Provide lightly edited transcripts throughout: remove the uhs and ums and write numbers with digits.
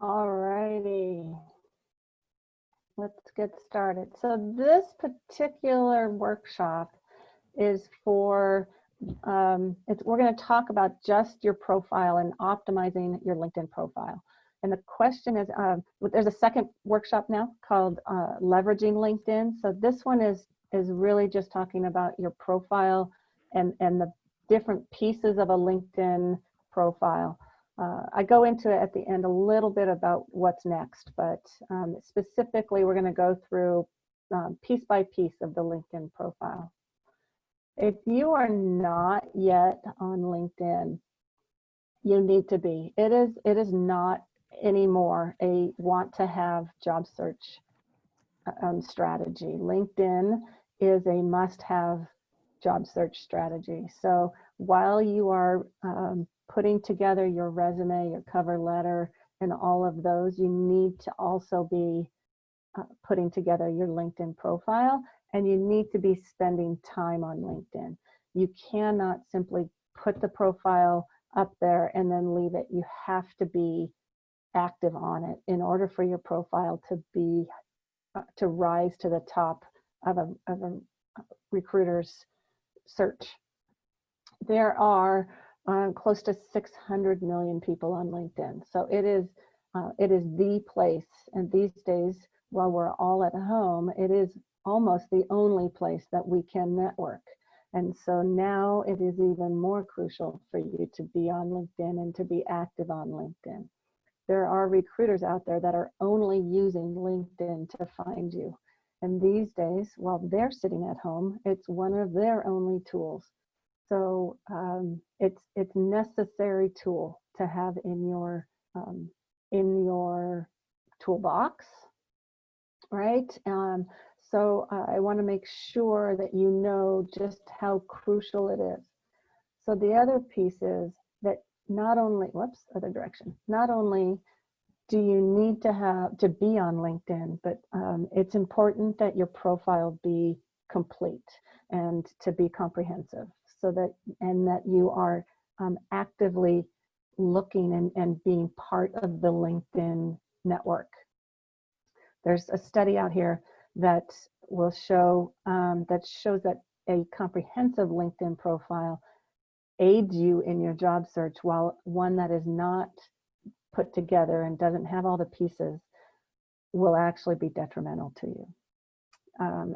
All righty, let's get started. So this particular workshop is for, we're going to talk about just your profile and optimizing your LinkedIn profile. And the question is, there's a second workshop now called Leveraging LinkedIn. So this one is really just talking about your profile and the different pieces of a LinkedIn profile. I go into it at the end a little bit about what's next, but specifically we're going to go through piece by piece of the LinkedIn profile. If you are not yet on LinkedIn, you need to be. It is not anymore a want to have job search strategy. LinkedIn is a must have job search strategy. So while you are putting together your resume, your cover letter, and all of those, you need to also be putting together your LinkedIn profile, and you need to be spending time on LinkedIn. You cannot simply put the profile up there and then leave it. You have to be active on it in order for your profile to be to rise to the top of a recruiter's search. There are close to 600 million people on LinkedIn. So it is the place. And these days, while we're all at home, it is almost the only place that we can network. And so now it is even more crucial for you to be on LinkedIn and to be active on LinkedIn. There are recruiters out there that are only using LinkedIn to find you. And these days, while they're sitting at home, it's one of their only tools. So it's necessary tool to have in your toolbox, right? So I want to make sure that you know just how crucial it is. So the other piece is that not only, other direction. Not only do you need to be on LinkedIn, but it's important that your profile be complete and to be comprehensive, so that you are actively looking and being part of the LinkedIn network. There's a study out here that will show shows that a comprehensive LinkedIn profile aids you in your job search, while one that is not put together and doesn't have all the pieces will actually be detrimental to you.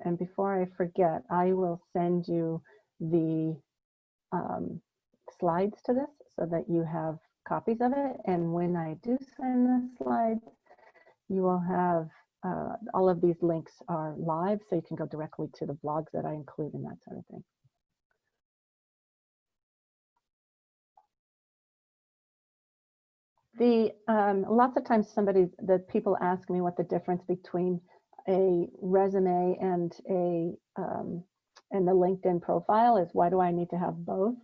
And before I forget, I will send you the slides to this so that you have copies of it. And when I do send the slides, you will have all of these links are live, so you can go directly to the blogs that I include and that sort of thing. Lots of times the people ask me what the difference between a resume and the LinkedIn profile is. Why do I need to have both?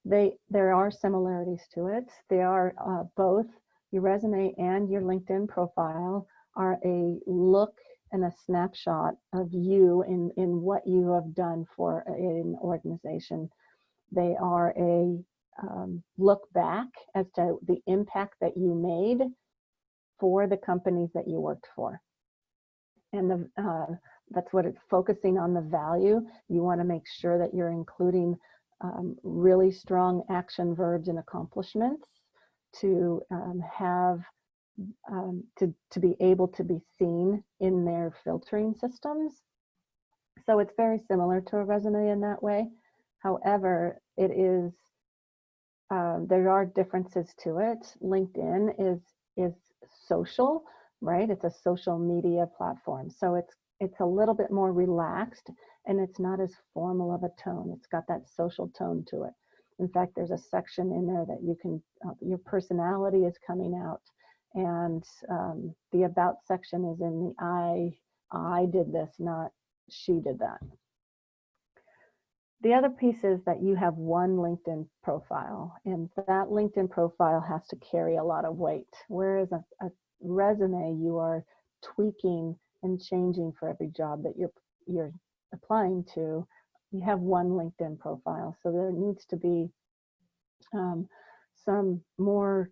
There are similarities to it. They are both. Your resume and your LinkedIn profile are a look and a snapshot of you in what you have done for an organization. They are a look back as to the impact that you made for the companies that you worked for. And that's what it's focusing on, the value. You want to make sure that you're including really strong action verbs and accomplishments to to be able to be seen in their filtering systems. So it's very similar to a resume in that way. However, it is there are differences to it. LinkedIn is social, right? It's a social media platform. So it's a little bit more relaxed, and it's not as formal of a tone. It's got that social tone to it. In fact, there's a section in there that you can, your personality is coming out, and the about section is in the I did this, not she did that. The other piece is that you have one LinkedIn profile, and that LinkedIn profile has to carry a lot of weight, whereas a resume you are tweaking and changing for every job that you're applying to. You have one LinkedIn profile, so there needs to be some more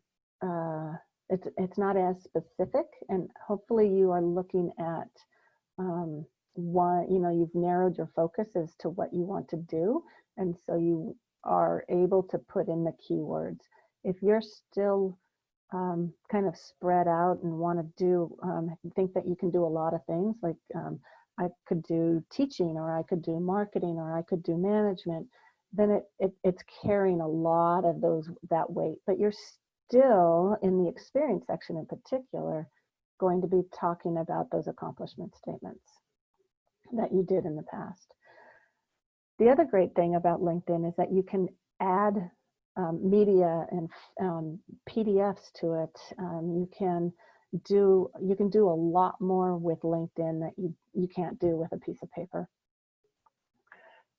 it's not as specific, and hopefully you are looking at one, you've narrowed your focus as to what you want to do, and so you are able to put in the keywords. If you're still kind of spread out and want to do, think that you can do a lot of things, like I could do teaching, or I could do marketing, or I could do management, then it's carrying a lot of that weight, but you're still, in the experience section in particular, going to be talking about those accomplishment statements that you did in the past. The other great thing about LinkedIn is that you can add media and PDFs to it. You can do a lot more with LinkedIn that you can't do with a piece of paper.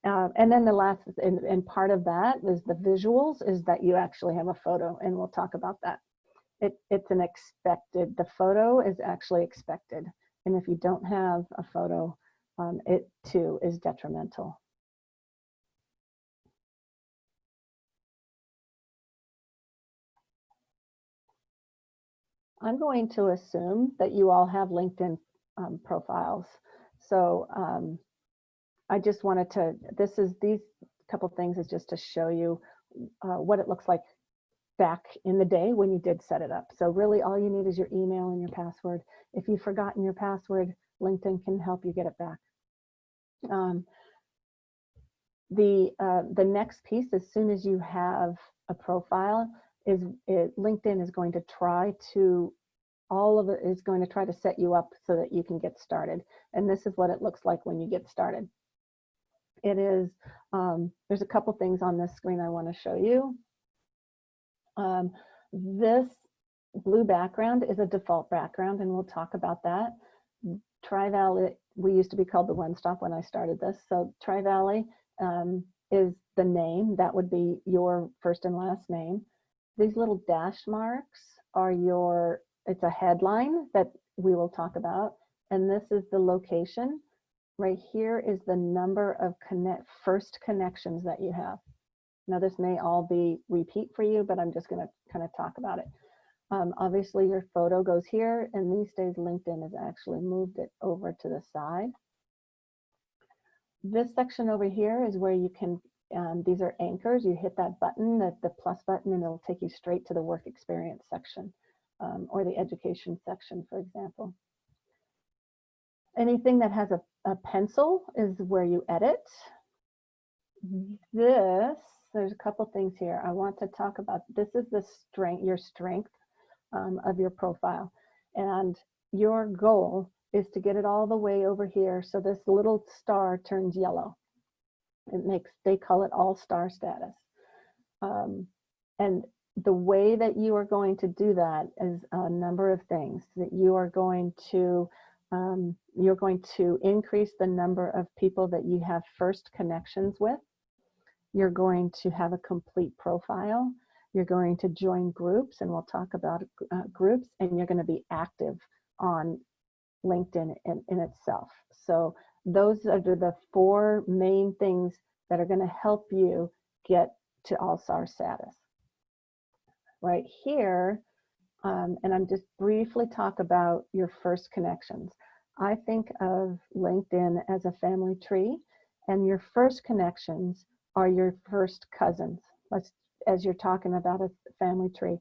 And then the last, and part of that is the visuals, is that you actually have a photo, and we'll talk about that. It's an expected, the photo is actually expected. And if you don't have a photo, it too is detrimental. I'm going to assume that you all have LinkedIn profiles. So I just wanted to, these couple things is just to show you what it looks like back in the day when you did set it up. So really all you need is your email and your password. If you've forgotten your password, LinkedIn can help you get it back. The next piece, as soon as you have a profile, LinkedIn is going to try to, all of it is going to try to set you up so that you can get started. And this is what it looks like when you get started. It is, there's a couple things on this screen I want to show you. This blue background is a default background, and we'll talk about that. Tri-Valley, we used to be called the One Stop when I started this. So Tri-Valley is the name. That would be your first and last name. These little dash marks are it's a headline that we will talk about. And this is the location. Right here is the number of first connections that you have. Now this may all be repeat for you, but I'm just going to kind of talk about it. Obviously your photo goes here, and these days LinkedIn has actually moved it over to the side. This section over here is where you can, these are anchors. You hit that button, the plus button, and it'll take you straight to the work experience section, or the education section, for example. Anything that has a pencil is where you edit. There's a couple things here I want to talk about. This is your strength of your profile, and your goal is to get it all the way over here so this little star turns yellow. They call it all-star status. And the way that you are going to do that is a number of things. That you're going to increase the number of people that you have first connections with. You're going to have a complete profile. You're going to join groups, and we'll talk about groups, and you're going to be active on LinkedIn in itself. So those are the 4 main things that are going to help you get to all-star status. Right here, and I'm just briefly talk about your first connections. I think of LinkedIn as a family tree, and your first connections are your first cousins. As you're talking about a family tree,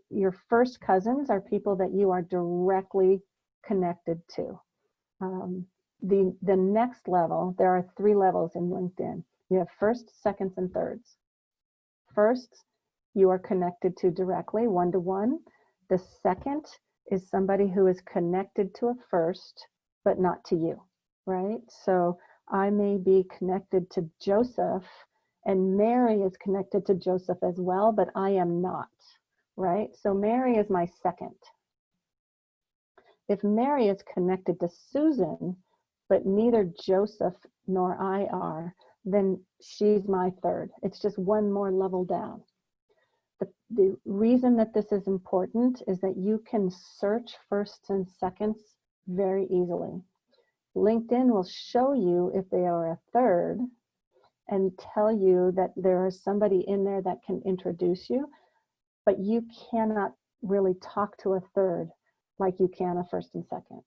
your first cousins are people that you are directly connected to. The next level, there are 3 levels in LinkedIn. You have first, seconds, and thirds. First, you are connected to directly, one-to-one. The second is somebody who is connected to a first, but not to you, right? So I may be connected to Joseph, and Mary is connected to Joseph as well, but I am not, right? So Mary is my second. If Mary is connected to Susan, but neither Joseph nor I are, then she's my third. It's just one more level down. The reason that this is important is that you can search firsts and seconds very easily. LinkedIn will show you if they are a third and tell you that there is somebody in there that can introduce you, but you cannot really talk to a third like you can a first and second.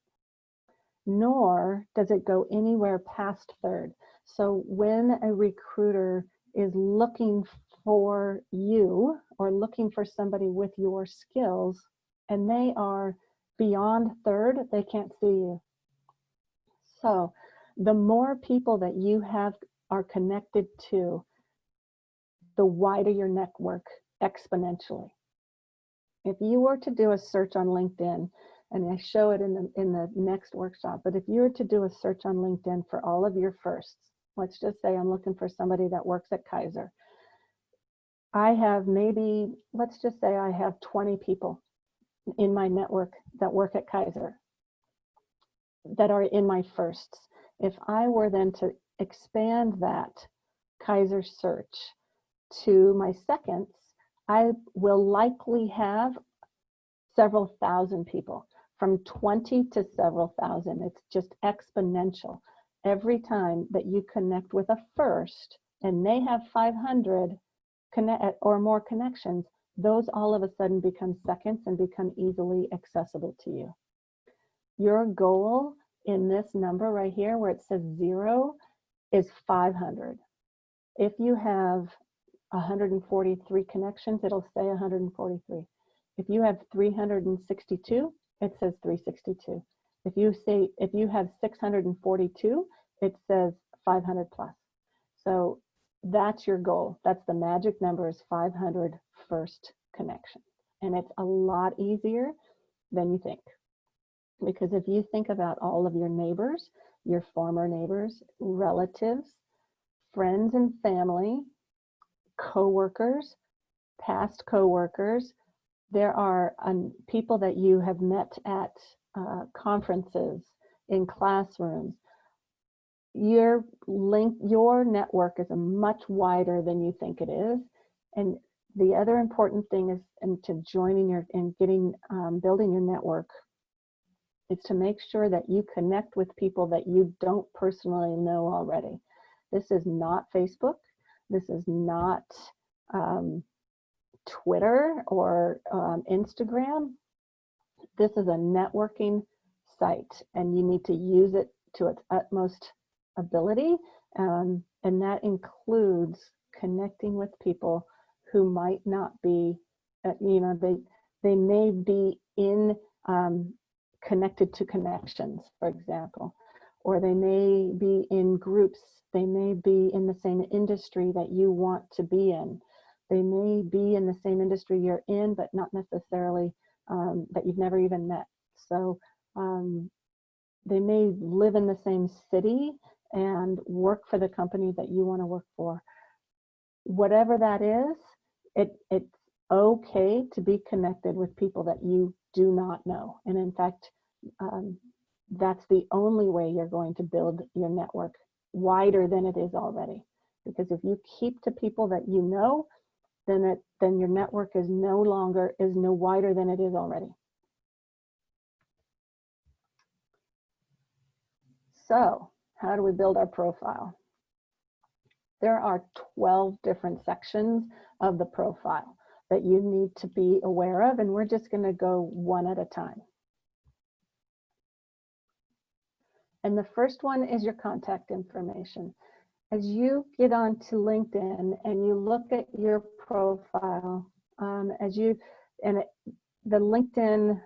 Nor does it go anywhere past third. So when a recruiter is looking for you or looking for somebody with your skills and they are beyond third, they can't see you. So the more people that you are connected to, the wider your network exponentially. If you were to do a search on LinkedIn, and I show it in the next workshop, but if you were to do a search on LinkedIn for all of your firsts, let's just say I'm looking for somebody that works at Kaiser. I have let's just say I have 20 people in my network that work at Kaiser that are in my firsts. If I were then to expand that Kaiser search to my seconds, I will likely have several thousand people, from 20 to several thousand. It's just exponential. Every time that you connect with a first and they have 500 or more connections, those all of a sudden become seconds and become easily accessible to you. Your goal in this number right here where it says 0 is 500. If you have 143 connections, it'll say 143. If you have 362, it says 362. If you have 642, it says 500 plus. So that's your goal. That's the magic number, is 500 first connections. And it's a lot easier than you think. Because if you think about all of your neighbors, your former neighbors, relatives, friends and family, coworkers, past coworkers, there are people that you have met at conferences, in classrooms. Your network is much wider than you think it is. And the other important thing is, to joining building your network, is to make sure that you connect with people that you don't personally know already. This is not Facebook. This is not Twitter or Instagram. This is a networking site, and you need to use it to its utmost ability. And that includes connecting with people who might not be, they may be connected to connections, for example, or they may be in groups. They may be in the same industry that you want to be in. They may be in the same industry you're in, but not necessarily that you've never even met. So they may live in the same city and work for the company that you want to work for. Whatever that is, it's okay to be connected with people that you do not know. And in fact, that's the only way you're going to build your network wider than it is already. Because if you keep to people that you know, then your network is no wider than it is already. So how do we build our profile? There are 12 different sections of the profile that you need to be aware of, and we're just going to go one at a time. And the first one is your contact information. As you get onto LinkedIn and you look at your profile, the LinkedIn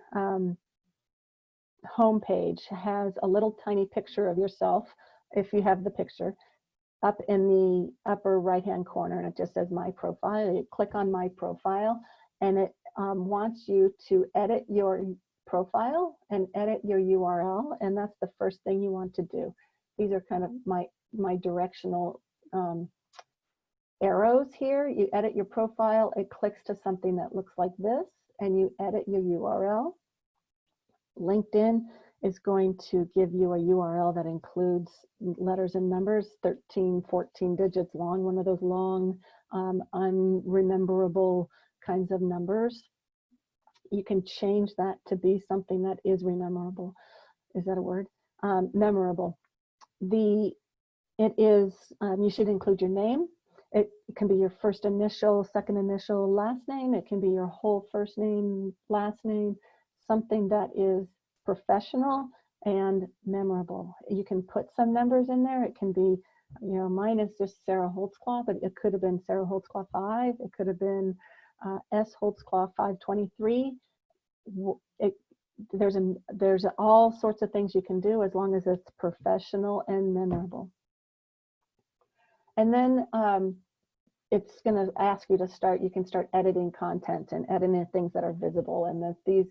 homepage has a little tiny picture of yourself, if you have the picture, up in the upper right-hand corner, and it just says My Profile. You click on My Profile, and it wants you to edit your profile and edit your URL, and that's the first thing you want to do. These are kind of my directional arrows here. You edit your profile, it clicks to something that looks like this, and you edit your URL. LinkedIn is going to give you a URL that includes letters and numbers, 13, 14 digits long, one of those long, unrememberable kinds of numbers. You can change that to be something that is rememberable. Is that a word? Memorable. You should include your name, It can be your first initial, second initial, last name. It can be your whole first name, last name, something that is professional and memorable. You can put some numbers in there. It can be, mine is just Sarah Holtzclaw, but it could have been Sarah Holtzclaw 5. It could have been S Holtzclaw 523. There's all sorts of things you can do as long as it's professional and memorable. And then it's going to ask you to you can start editing content and editing things that are visible. And these,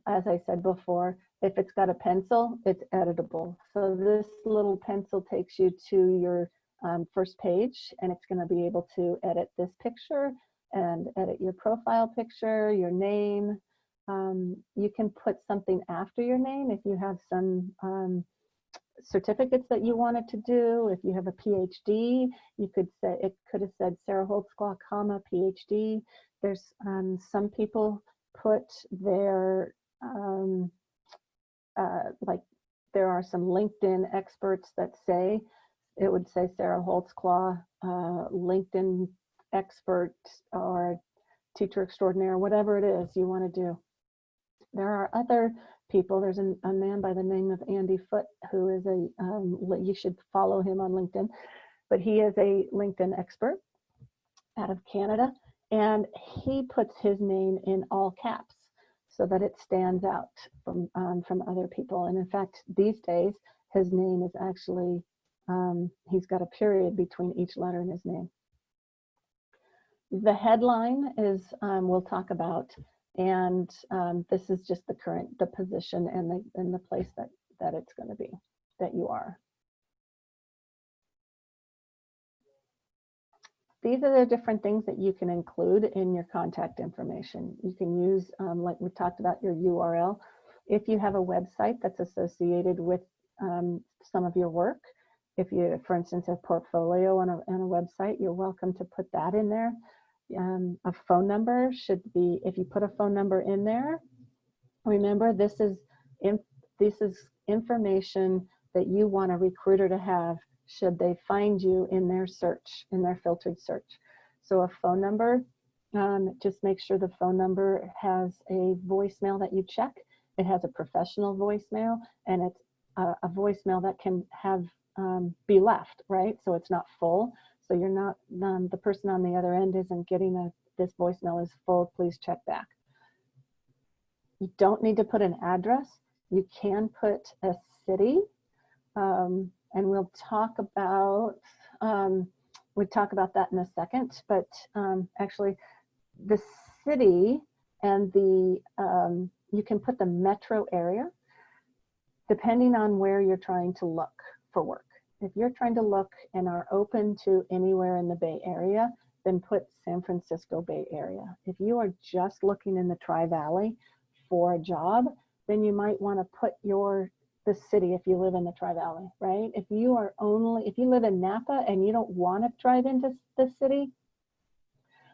as I said before, if it's got a pencil, it's editable. So this little pencil takes you to your first page, and it's going to be able to edit this picture and edit your profile picture, your name. You can put something after your name if you have some certificates that you wanted to do. If you have a PhD, you could say, it could have said Sarah Holtzclaw, comma, PhD. There's some people put their, like there are some LinkedIn experts that say, it would say Sarah Holtzclaw, LinkedIn expert or teacher extraordinaire, whatever it is you want to do. There are other people. There's a man by the name of Andy Foote who is you should follow him on LinkedIn, but he is a LinkedIn expert out of Canada, and he puts his name in all caps so that it stands out from other people. And in fact, these days, his name is actually, he's got a period between each letter in his name. The headline is, we'll talk about, and this is just the position and the place that it's going to be, that you are. These are the different things that you can include in your contact information. You can use, like we talked about, your URL. If you have a website that's associated with some of your work, if you, for instance, have a portfolio on a website, you're welcome to put that in there. A phone number should be, if you put a phone number in there, remember this is information that you want a recruiter to have should they find you in their search, in their filtered search. So a phone number, just make sure the phone number has a voicemail that you check. It has a professional voicemail, and it's a voicemail that can have be left, right? So it's not full. So you're not, the person on the other end isn't getting this voicemail is full, please check back. You don't need to put an address. You can put a city, and we'll talk about that in a second, but actually the city and you can put the metro area depending on where you're trying to look for work. If you're trying to look and are open to anywhere in the Bay Area, then put San Francisco Bay Area. If you are just looking in the Tri-Valley for a job, then you might want to put the city if you live in the Tri-Valley, right? If you live in Napa and you don't want to drive into the city,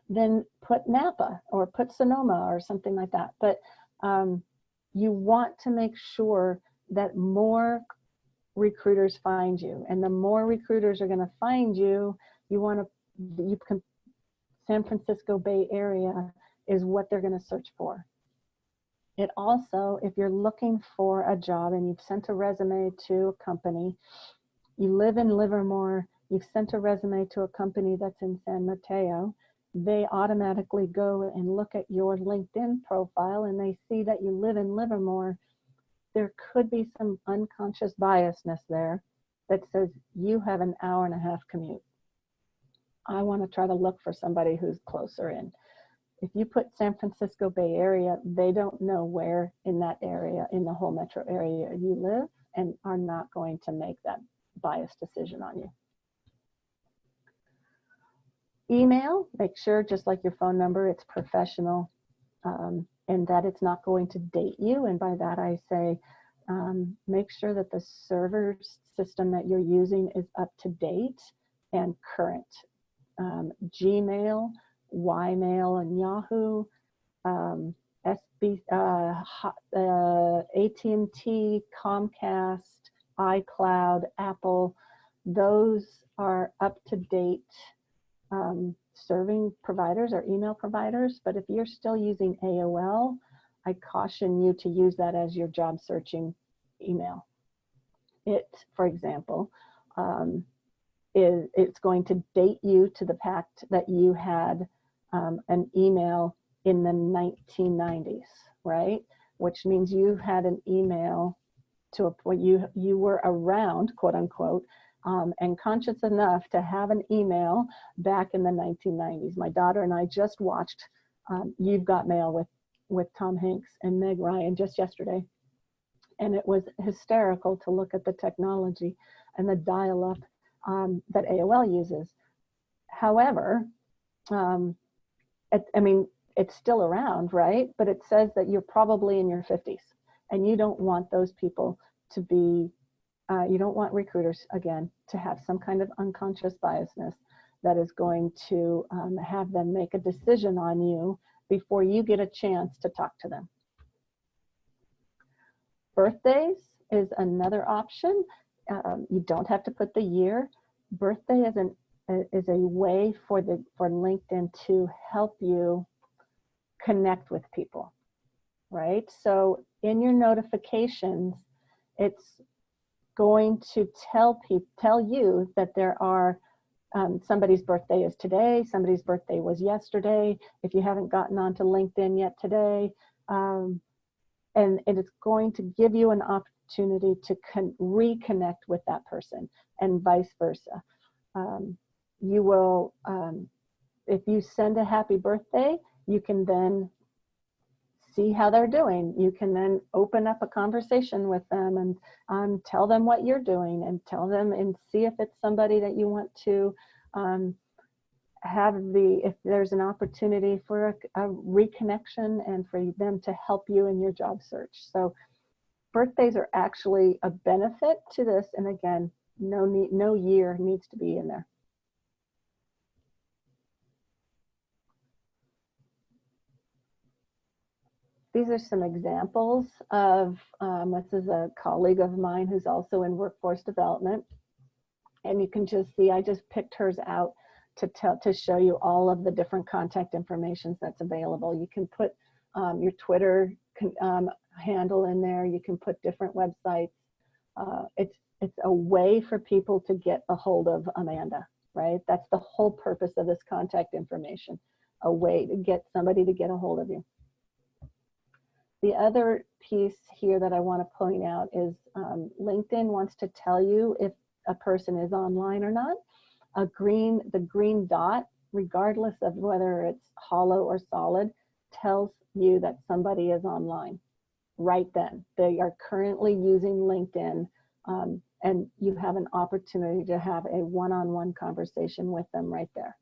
then put Napa or put Sonoma or something like that. But you want to make sure that more recruiters find you, and the more recruiters are going to find you, San Francisco Bay Area is what they're going to search for. It also, if you're looking for a job and you've sent a resume to a company, you live in Livermore, you've sent a resume to a company that's in San Mateo, they automatically go and look at your LinkedIn profile and they see that you live in Livermore. There could be some unconscious biasness there that says you have an hour-and-a-half commute. I want to try to look for somebody who's closer in. If you put San Francisco Bay Area, they don't know where in that area, in the whole metro area you live, and are not going to make that biased decision on you. Email, make sure, just like your phone number, it's professional, and that it's not going to date you. And by that I say, make sure that the server system that you're using is up to date and current. Gmail, Ymail, and Yahoo, AT&T, Comcast, iCloud, Apple, those are up to date serving providers or email providers, but if you're still using AOL, I caution you to use that as your job searching email. It, for example, it's going to date you to the fact that you had an email in the 1990s, right? Which means you had an email to a point you were around, quote unquote, and conscious enough to have an email back in the 1990s. My daughter and I just watched You've Got Mail with Tom Hanks and Meg Ryan just yesterday. And it was hysterical to look at the technology and the dial-up that AOL uses. However, I mean, it's still around, right? But it says that you're probably in your 50s, and you don't want those people to be, you don't want recruiters, again, to have some kind of unconscious biasness that is going to have them make a decision on you before you get a chance to talk to them. Birthdays is another option. You don't have to put the year. Birthday is a way for LinkedIn to help you connect with people, right? So in your notifications, it's going to tell you that there are somebody's birthday is today, somebody's birthday was yesterday, if you haven't gotten onto LinkedIn yet today, and it's going to give you an opportunity to reconnect with that person, and vice versa. You will, if you send a happy birthday, you can then see how they're doing. You can then open up a conversation with them and tell them what you're doing, and tell them and see if it's somebody that you want to if there's an opportunity for a reconnection and for them to help you in your job search. So birthdays are actually a benefit to this. And again, no year needs to be in there. These are some examples of, this is a colleague of mine who's also in workforce development. And you can just see, I just picked hers out to show you all of the different contact information that's available. You can put your Twitter handle in there. You can put different websites. It's a way for people to get a hold of Amanda, right? That's the whole purpose of this contact information, a way to get somebody to get a hold of you. The other piece here that I want to point out is LinkedIn wants to tell you if a person is online or not. The green dot, regardless of whether it's hollow or solid, tells you that somebody is online right then. They are currently using LinkedIn, and you have an opportunity to have a one-on-one conversation with them right there.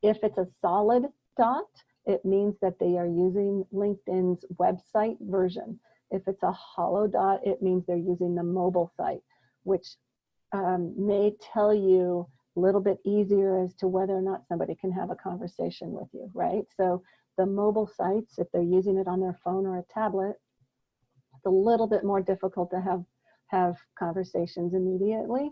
If it's a solid dot, it means that they are using LinkedIn's website version. If it's a hollow dot, it means they're using the mobile site, which may tell you a little bit easier as to whether or not somebody can have a conversation with you, right? So the mobile sites, if they're using it on their phone or a tablet, it's a little bit more difficult to have conversations immediately,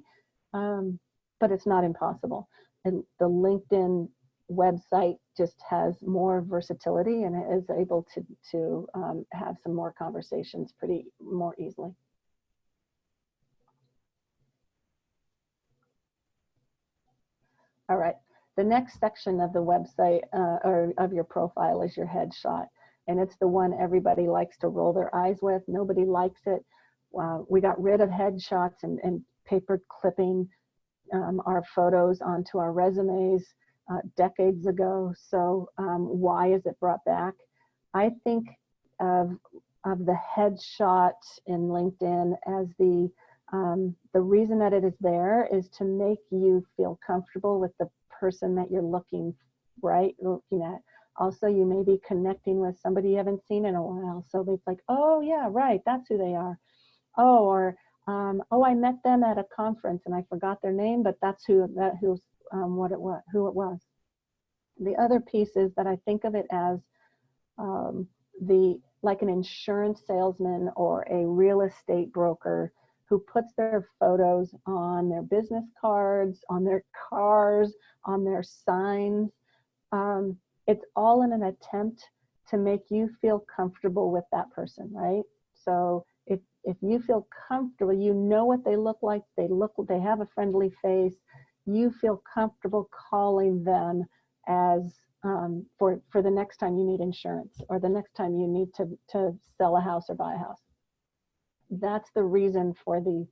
but it's not impossible. And the LinkedIn website just has more versatility, and it is able to have some more conversations more easily. All right, the next section of the website or of your profile is your headshot, and it's the one everybody likes to roll their eyes with. Nobody likes it. We got rid of headshots and paper clipping our photos onto our resumes decades ago. So why is it brought back? I think of the headshot in LinkedIn as the reason that it is there is to make you feel comfortable with the person that you're looking at. Also, you may be connecting with somebody you haven't seen in a while. So it's like, oh yeah, right, that's who they are. Oh, or oh, I met them at a conference and I forgot their name, but that's who it was. The other piece is that I think of it as like an insurance salesman or a real estate broker who puts their photos on their business cards, on their cars, on their signs. It's all in an attempt to make you feel comfortable with that person, right? So if you feel comfortable, you know what they look like, they have a friendly face, you feel comfortable calling them as for the next time you need insurance, or the next time you need to sell a house or buy a house. That's the reason for the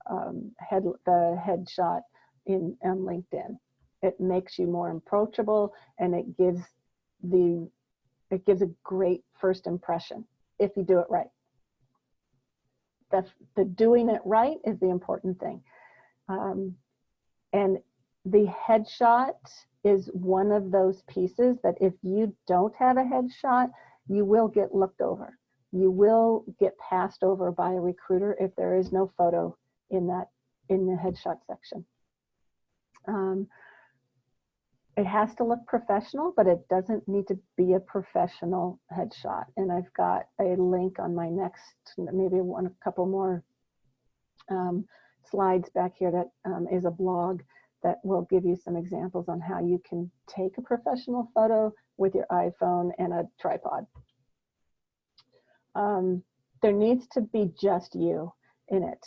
headshot on LinkedIn. It makes you more approachable, and it gives a great first impression if you do it right. The doing it right is the important thing. And the headshot is one of those pieces that if you don't have a headshot, you will get looked over. You will get passed over by a recruiter if there is no photo in the headshot section. It has to look professional, but it doesn't need to be a professional headshot. And I've got a link on my next, maybe a couple more slides back here that is a blog that will give you some examples on how you can take a professional photo with your iPhone and a tripod. There needs to be just you in it.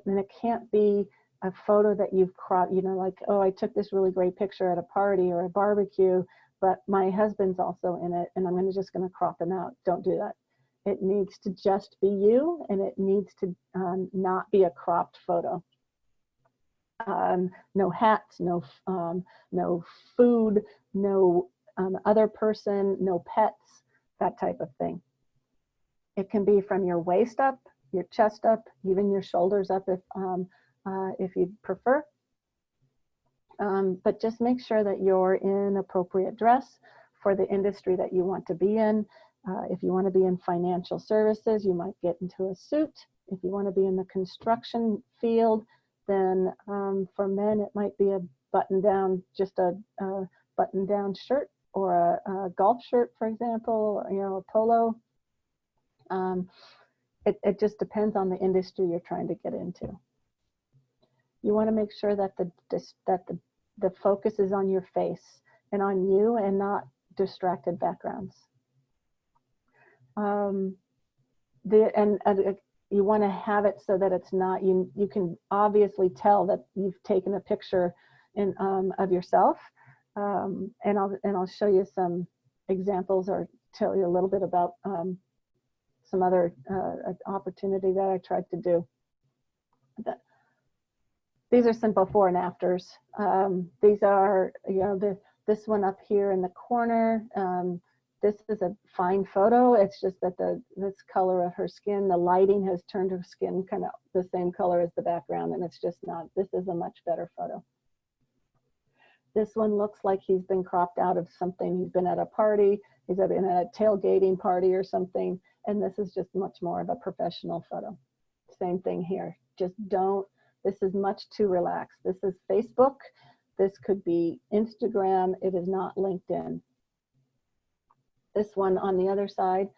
And it can't be a photo that you've cropped, like, oh, I took this really great picture at a party or a barbecue, but my husband's also in it, and I'm just going to crop him out. Don't do that. It needs to just be you, and it needs to not be a cropped photo. No hats, no food, no other person, no pets, that type of thing. It can be from your waist up, your chest up, even your shoulders up if you prefer. But just make sure that you're in appropriate dress for the industry that you want to be in. If you want to be in financial services, you might get into a suit. If you want to be in the construction field, then for men, it might be a button-down, just a button-down shirt, or a golf shirt, for example, or, a polo. It just depends on the industry you're trying to get into. You want to make sure that the focus is on your face and on you, and not distracted backgrounds. You want to have it so that it's not, you can obviously tell that you've taken a picture of yourself. And I'll show you some examples, or tell you a little bit about some other opportunity that I tried to do. These are some before and afters. These are, this one up here in the corner. This is a fine photo. It's just that this color of her skin, the lighting has turned her skin kind of the same color as the background, and it's just not, this is a much better photo. This one looks like he's been cropped out of something. He's been at a party, he's been at a tailgating party or something, and this is just much more of a professional photo. Same thing here. Just don't, this is much too relaxed. This is Facebook. This could be Instagram. It is not LinkedIn. This one on the other side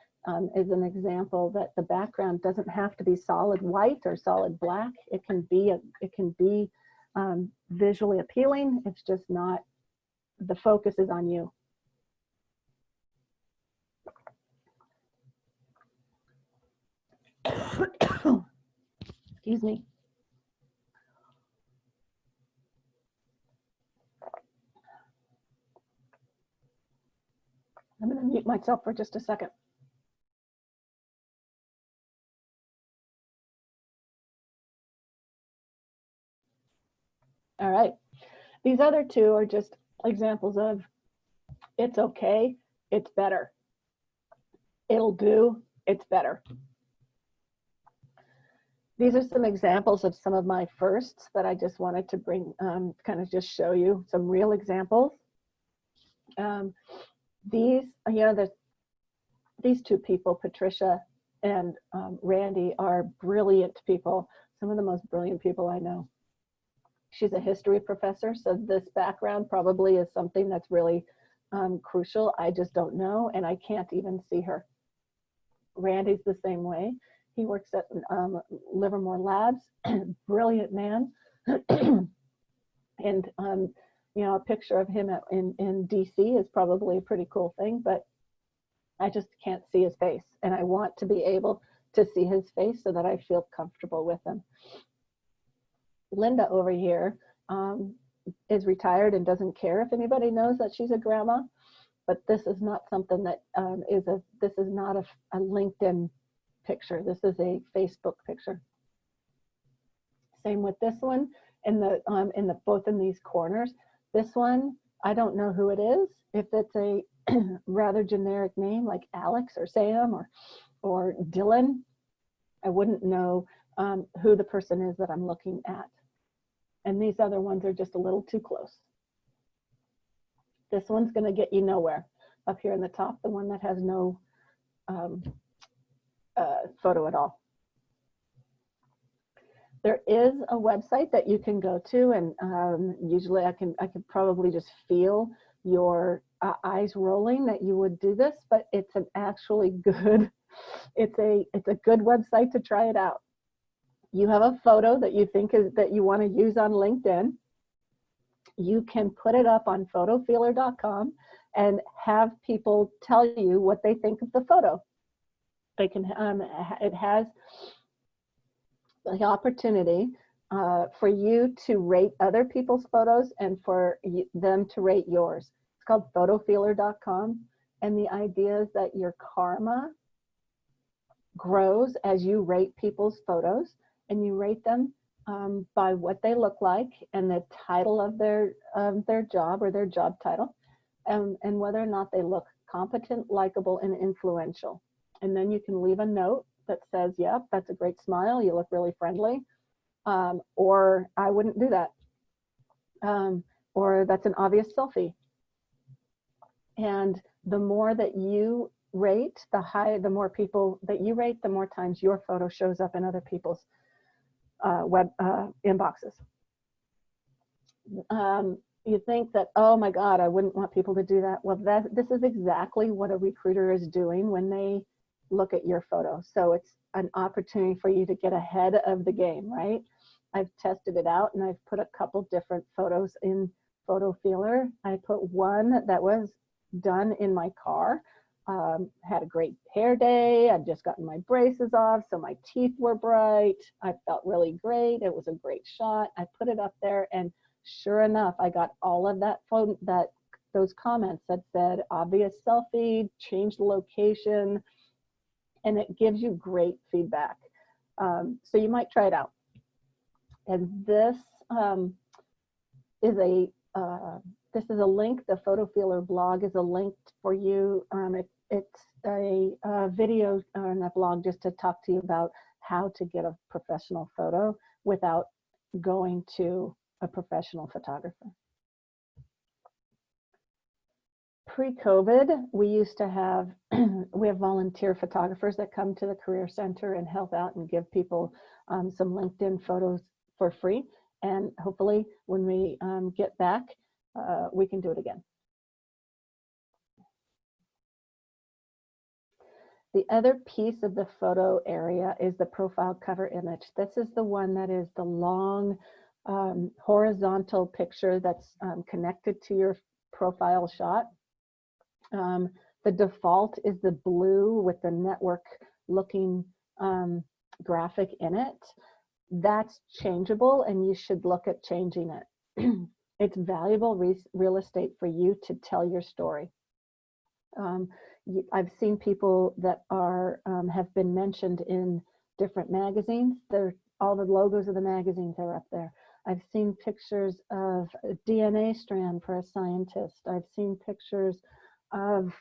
is an example that the background doesn't have to be solid white or solid black. It can be visually appealing. It's just not, the focus is on you. Excuse me. I'm going to mute myself for just a second. All right. These other two are just examples of, it's okay, it's better. It'll do, it's better. These are some examples of some of my firsts that I just wanted to bring, kind of just show you some real examples. These two people, Patricia and Randy, are brilliant people, some of the most brilliant people I know. She's a history professor, so this background probably is something that's really crucial. I just don't know, and I can't even see her. Randy's the same way. He works at Livermore Labs, brilliant man. And, you know, a picture of him in DC is probably a pretty cool thing, but I just can't see his face. And I want to be able to see his face so that I feel comfortable with him. Linda over here is retired and doesn't care if anybody knows that she's a grandma, but this is not something that this is not a LinkedIn picture. This is a Facebook picture. Same with this one. In the both in these corners. This one, I don't know who it is. If it's a rather generic name like Alex or Sam or Dylan, I wouldn't know who the person is that I'm looking at. And these other ones are just a little too close. This one's going to get you nowhere. Up here in the top, the one that has no photo at all. There is a website that you can go to, and usually I can probably just feel your eyes rolling that you would do this, but it's an actually good, it's a good website to try it out. You have a photo that you think that you want to use on LinkedIn. You can put it up on photofeeler.com and have people tell you what they think of the photo. They can, it has the opportunity for you to rate other people's photos and for them to rate yours. It's called photofeeler.com, and the idea is that your karma grows as you rate people's photos, and you rate them by what they look like and the title of their job or their job title, and whether or not they look competent, likable, and influential. And then you can leave a note that says, yep, that's a great smile, you look really friendly, or I wouldn't do that, or that's an obvious selfie. And the more that you rate, the more people that you rate, the more times your photo shows up in other people's web inboxes. You think that, oh my God, I wouldn't want people to do that. Well, this is exactly what a recruiter is doing when they look at your photo. So it's an opportunity for you to get ahead of the game, right? I've tested it out and I've put a couple different photos in Photo Feeler. I put one that was done in my car. Had a great hair day. I'd just gotten my braces off, so my teeth were bright. I felt really great. It was a great shot. I put it up there, and sure enough, I got all of those comments that said obvious selfie, change the location, and it gives you great feedback. So you might try it out. And this is a link. The Photo Feeler blog is a link for you. It's a video and a blog just to talk to you about how to get a professional photo without going to a professional photographer. Pre-COVID, we used to have, we have volunteer photographers that come to the Career Center and help out and give people some LinkedIn photos for free. And hopefully when we get back, we can do it again. The other piece of the photo area is the profile cover image. This is the one that is the long horizontal picture that's connected to your profile shot. The default is the blue with the network looking graphic in it. That's changeable and you should look at changing it. It's valuable real estate for you to tell your story. I've seen people that are have been mentioned in different magazines. All the logos of the magazines are up there. I've seen pictures of a DNA strand for a scientist. I've seen pictures of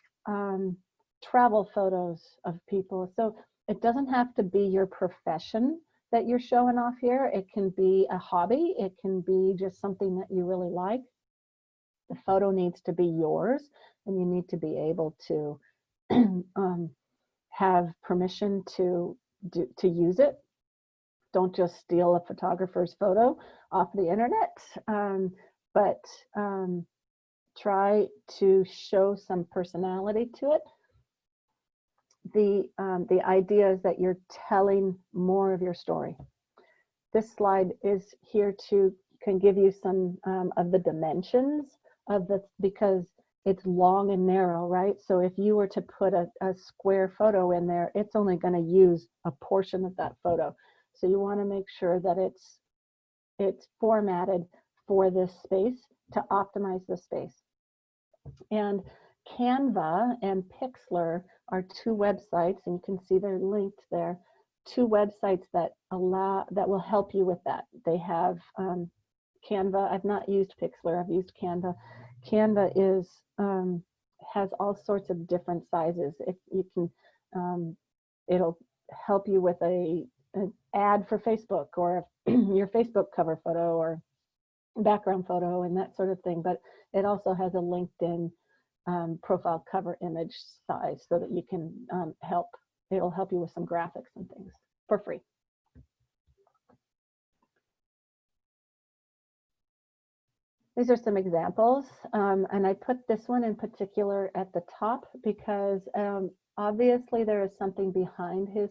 travel photos of people. So it doesn't have to be your profession that you're showing off here. It can be a hobby. It can be just something that you really like. The photo needs to be yours, and you need to be able to have permission to use it. Don't just steal a photographer's photo off the internet, but try to show some personality to it. the idea is that you're telling more of your story. This slide is here can give you some of the dimensions of because it's long and narrow, right? So if you were to put a square photo in there, it's only going to use a portion of that photo. So you want to make sure that it's formatted for this space to optimize the space. And Canva and Pixlr are two websites, and you can see they're linked there. Two websites that will help you with that. They have Canva. I've not used Pixlr. I've used Canva. Canva has all sorts of different sizes. If you can, it'll help you with an ad for Facebook, or your Facebook cover photo or background photo and that sort of thing. But it also has a LinkedIn profile cover image size, so that you can it'll help you with some graphics and things for free. These are some examples, and I put this one in particular at the top because obviously there is something behind his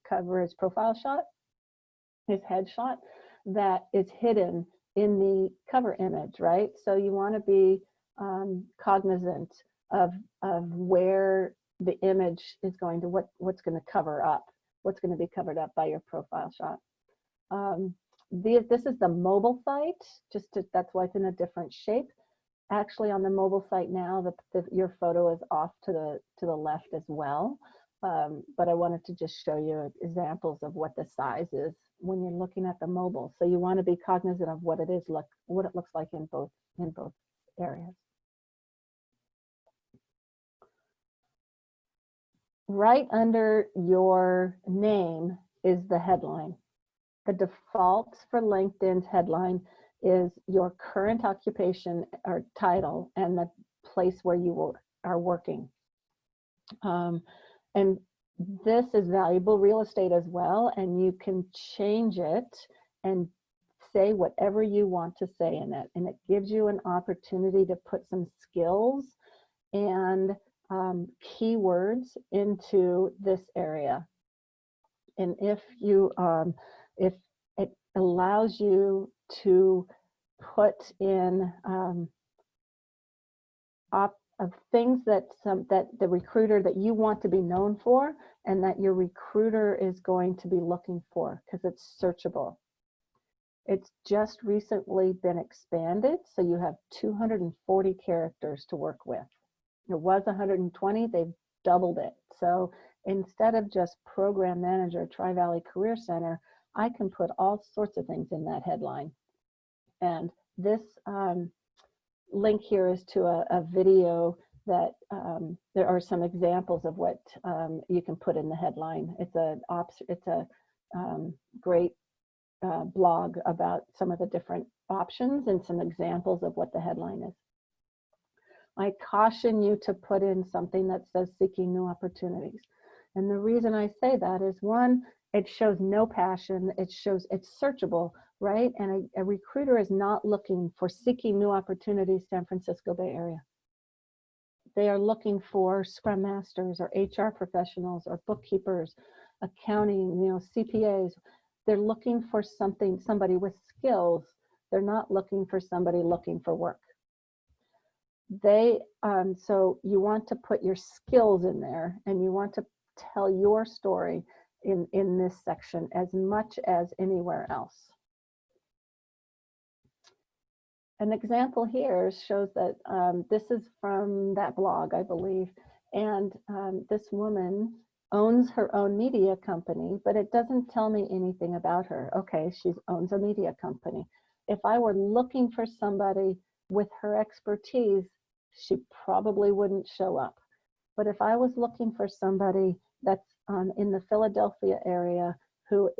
cover, his profile shot, his headshot, that is hidden in the cover image, right? So you want to be cognizant of where the image is going to, what's going to cover up, what's going to be covered up by your profile shot. This is the mobile site, that's why it's in a different shape. Actually, on the mobile site now, your photo is off to the left as well. But I wanted to just show you examples of what the size is when you're looking at the mobile. So you want to be cognizant of what it looks like in both areas. Right under your name is the headline. The default for LinkedIn's headline is your current occupation or title and the place where you are working. And this is valuable real estate as well, and you can change it and say whatever you want to say in it. And it gives you an opportunity to put some skills and keywords into this area. And if it allows you to put in of things that the recruiter that you want to be known for, and that your recruiter is going to be looking for, because it's searchable. It's just recently been expanded, so you have 240 characters to work with. It was 120, they've doubled it. So instead of just program manager, Tri-Valley Career Center, I can put all sorts of things in that headline. And this link here is to a video that there are some examples of what you can put in the headline. It's a great blog about some of the different options and some examples of what the headline is. I caution you to put in something that says seeking new opportunities. And the reason I say that is, one, it shows no passion, it shows it's searchable, right? And a recruiter is not looking for seeking new opportunities, San Francisco Bay Area. They are looking for Scrum Masters or HR professionals or bookkeepers, accounting, CPAs. They're looking for somebody with skills. They're not looking for somebody looking for work. So you want to put your skills in there, and you want to tell your story in this section as much as anywhere else. An example here shows that this is from that blog, I believe, and this woman owns her own media company, but it doesn't tell me anything about her. Okay, she owns a media company. If I were looking for somebody with her expertise, she probably wouldn't show up. But if I was looking for somebody that's in the Philadelphia area who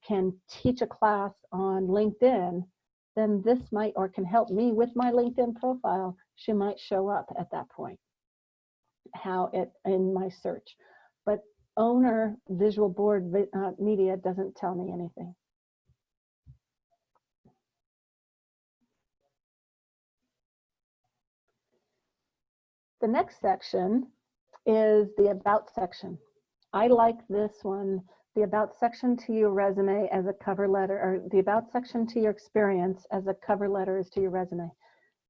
can teach a class on LinkedIn, then this might, or can help me with my LinkedIn profile, she might show up at that point, in my search. But owner visual board media doesn't tell me anything. The next section is the About section. I like this one, the About section to your resume as a cover letter, or the About section to your experience as a cover letter is to your resume.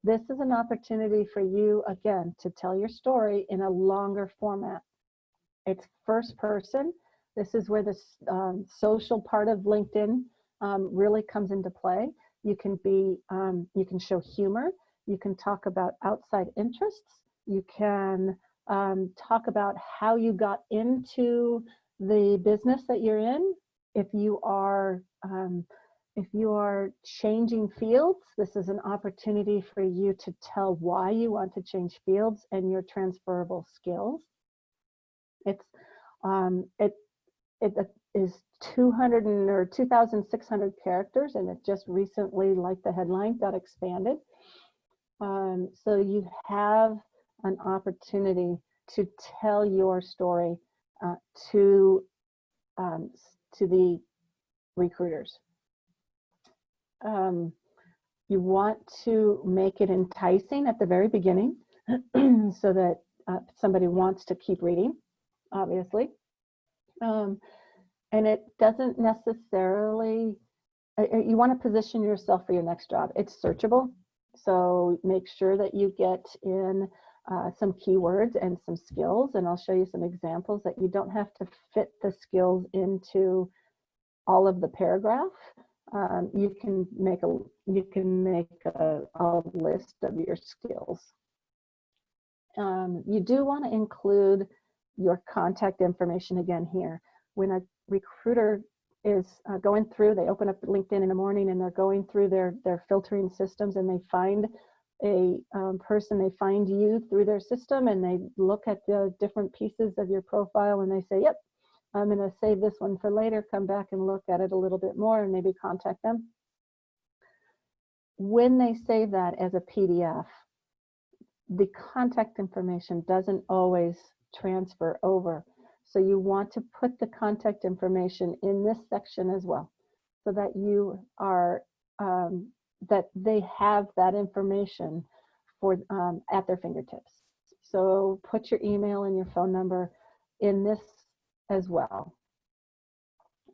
This is an opportunity for you, again, to tell your story in a longer format. It's first person. This is where the social part of LinkedIn really comes into play. You can show humor. You can talk about outside interests. You can talk about how you got into the business that you're in. If you are changing fields, this is an opportunity for you to tell why you want to change fields and your transferable skills. It is 200 or 2,600 characters, and it just recently, like the headline, got expanded. So you have an opportunity to tell your story to the recruiters. You want to make it enticing at the very beginning so that somebody wants to keep reading, obviously. And it doesn't necessarily, you want to position yourself for your next job. It's searchable, so make sure that you get in some keywords and some skills, and I'll show you some examples that you don't have to fit the skills into all of the paragraph. You can make a list of your skills. You do want to include your contact information again here. When a recruiter is going through, they open up LinkedIn in the morning and they're going through their filtering systems, and they find a person, they find you through their system, and they look at the different pieces of your profile and they say, yep, I'm going to save this one for later, come back and look at it a little bit more and maybe contact them. When they save that as a PDF, the contact information doesn't always transfer over. So you want to put the contact information in this section as well, so that you are, that they have that information for at their fingertips. So put your email and your phone number in this as well,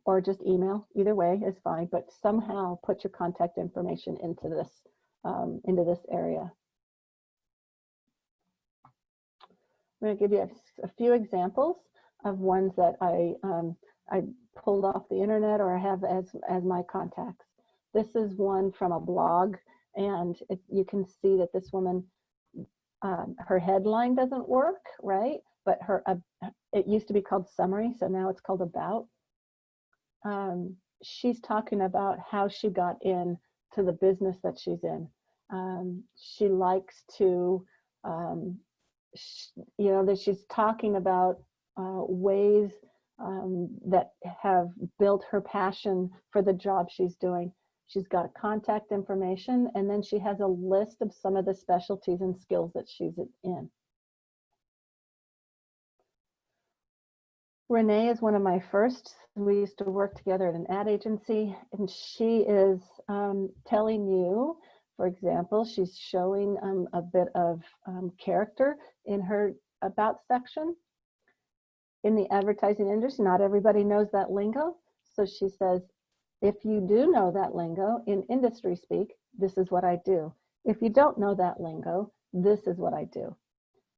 or just email, either way is fine, but somehow put your contact information into this area. I'm going to give you a few examples of ones that I pulled off the internet or I have as my contacts. This is one from a blog, and you can see that this woman, her headline doesn't work, right? But it used to be called summary, so now it's called about. She's talking about how she got in to the business that she's in. She likes to, that she's talking about ways that have built her passion for the job she's doing. She's got contact information, and then she has a list of some of the specialties and skills that she's in. Renee is one of my first. We used to work together at an ad agency, and she is telling you, for example, she's showing a bit of character in her about section. In the advertising industry, not everybody knows that lingo. So she says, if you do know that lingo in industry speak, this is what I do. If you don't know that lingo, this is what I do.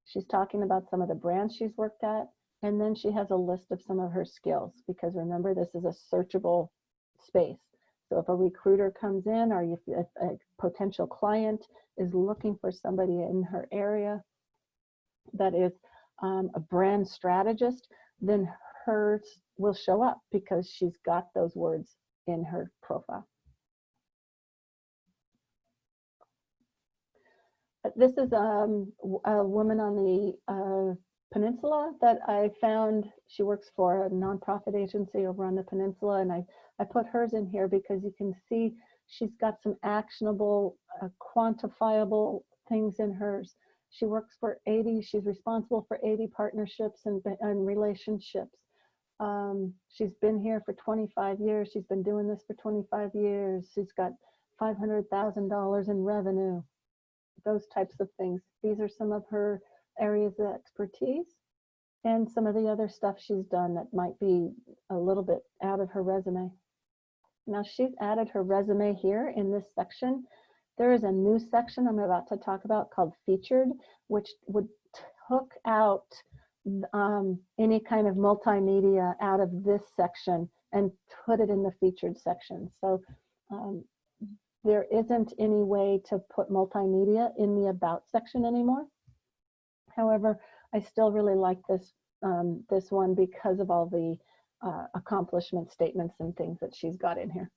She's talking about some of the brands she's worked at, and then she has a list of some of her skills, because remember, this is a searchable space. So if a recruiter comes in, or if a potential client is looking for somebody in her area that is a brand strategist, then hers will show up because she's got those words in her profile. This is a woman on the peninsula that I found. She works for a nonprofit agency over on the peninsula, and I put hers in here because you can see she's got some actionable, quantifiable things in hers. She works for 80, she's responsible for 80 partnerships and relationships. She's been here for 25 years. She's been doing this for 25 years. She's got $500,000 in revenue, those types of things. These are some of her areas of expertise. and some of the other stuff she's done that might be a little bit out of her resume. Now she's added her resume here in this section. There is a new section I'm about to talk about called Featured, which would hook out any kind of multimedia out of this section and put it in the featured section. So there isn't any way to put multimedia in the About section anymore. However, I still really like this, this one because of all the accomplishment statements and things that she's got in here.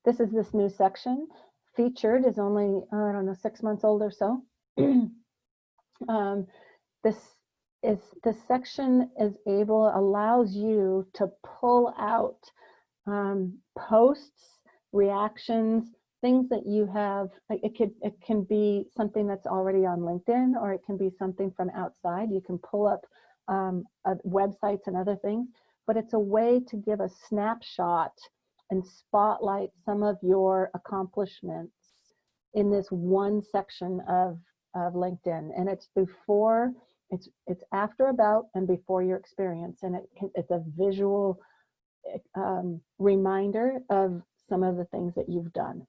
This is this new section. Featured is only, I don't know, 6 months old or so. This section allows you to pull out posts, reactions, things that you have. It can be something that's already on LinkedIn, or it can be something from outside. You can pull up websites and other things, but it's a way to give a snapshot and spotlight some of your accomplishments in this one section of LinkedIn. And it's before, it's after About and before your experience, and it's a visual reminder of some of the things that you've done.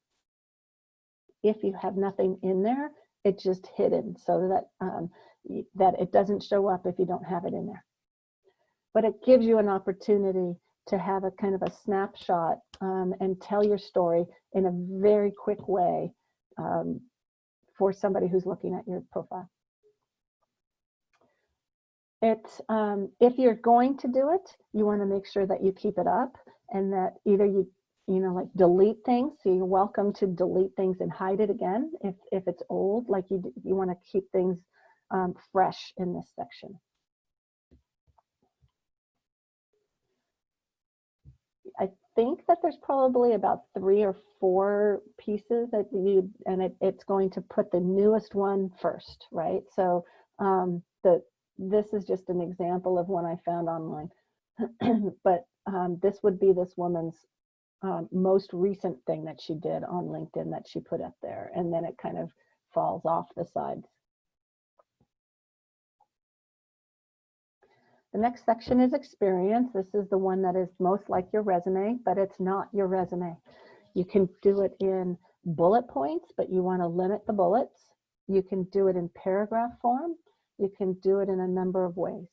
If you have nothing in there, it's just hidden so that it doesn't show up if you don't have it in there. But it gives you an opportunity to have a kind of a snapshot and tell your story in a very quick way for somebody who's looking at your profile. If you're going to do it, you want to make sure that you keep it up, and that either you like delete things. So you're welcome to delete things and hide it again if it's old. Like you want to keep things fresh in this section. I think that there's probably about 3 or 4 pieces that it's going to put the newest one first, right? So this is just an example of one I found online, but this would be this woman's most recent thing that she did on LinkedIn that she put up there, and then it kind of falls off the sides. The next section is experience. This is the one that is most like your resume, but it's not your resume. You can do it in bullet points, but you want to limit the bullets. You can do it in paragraph form. You can do it in a number of ways.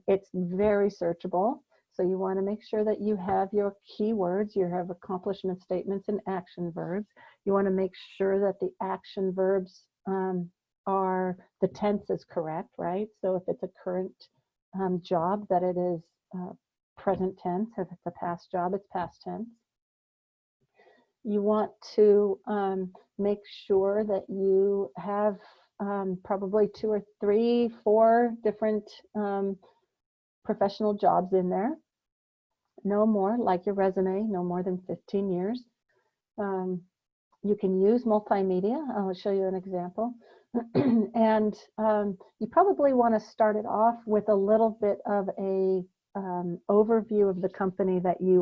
It's very searchable. So you want to make sure that you have your keywords, you have accomplishment statements and action verbs. You want to make sure that the action verbs are, the tense is correct, right? So if it's a current job, that it is present tense. If it's a past job, it's past tense. You want to make sure that you have probably 2 or 3, 4 different professional jobs in there. No more, like your resume, no more than 15 years. You can use multimedia. I'll show you an example. And you probably want to start it off with a little bit of a overview of the company that you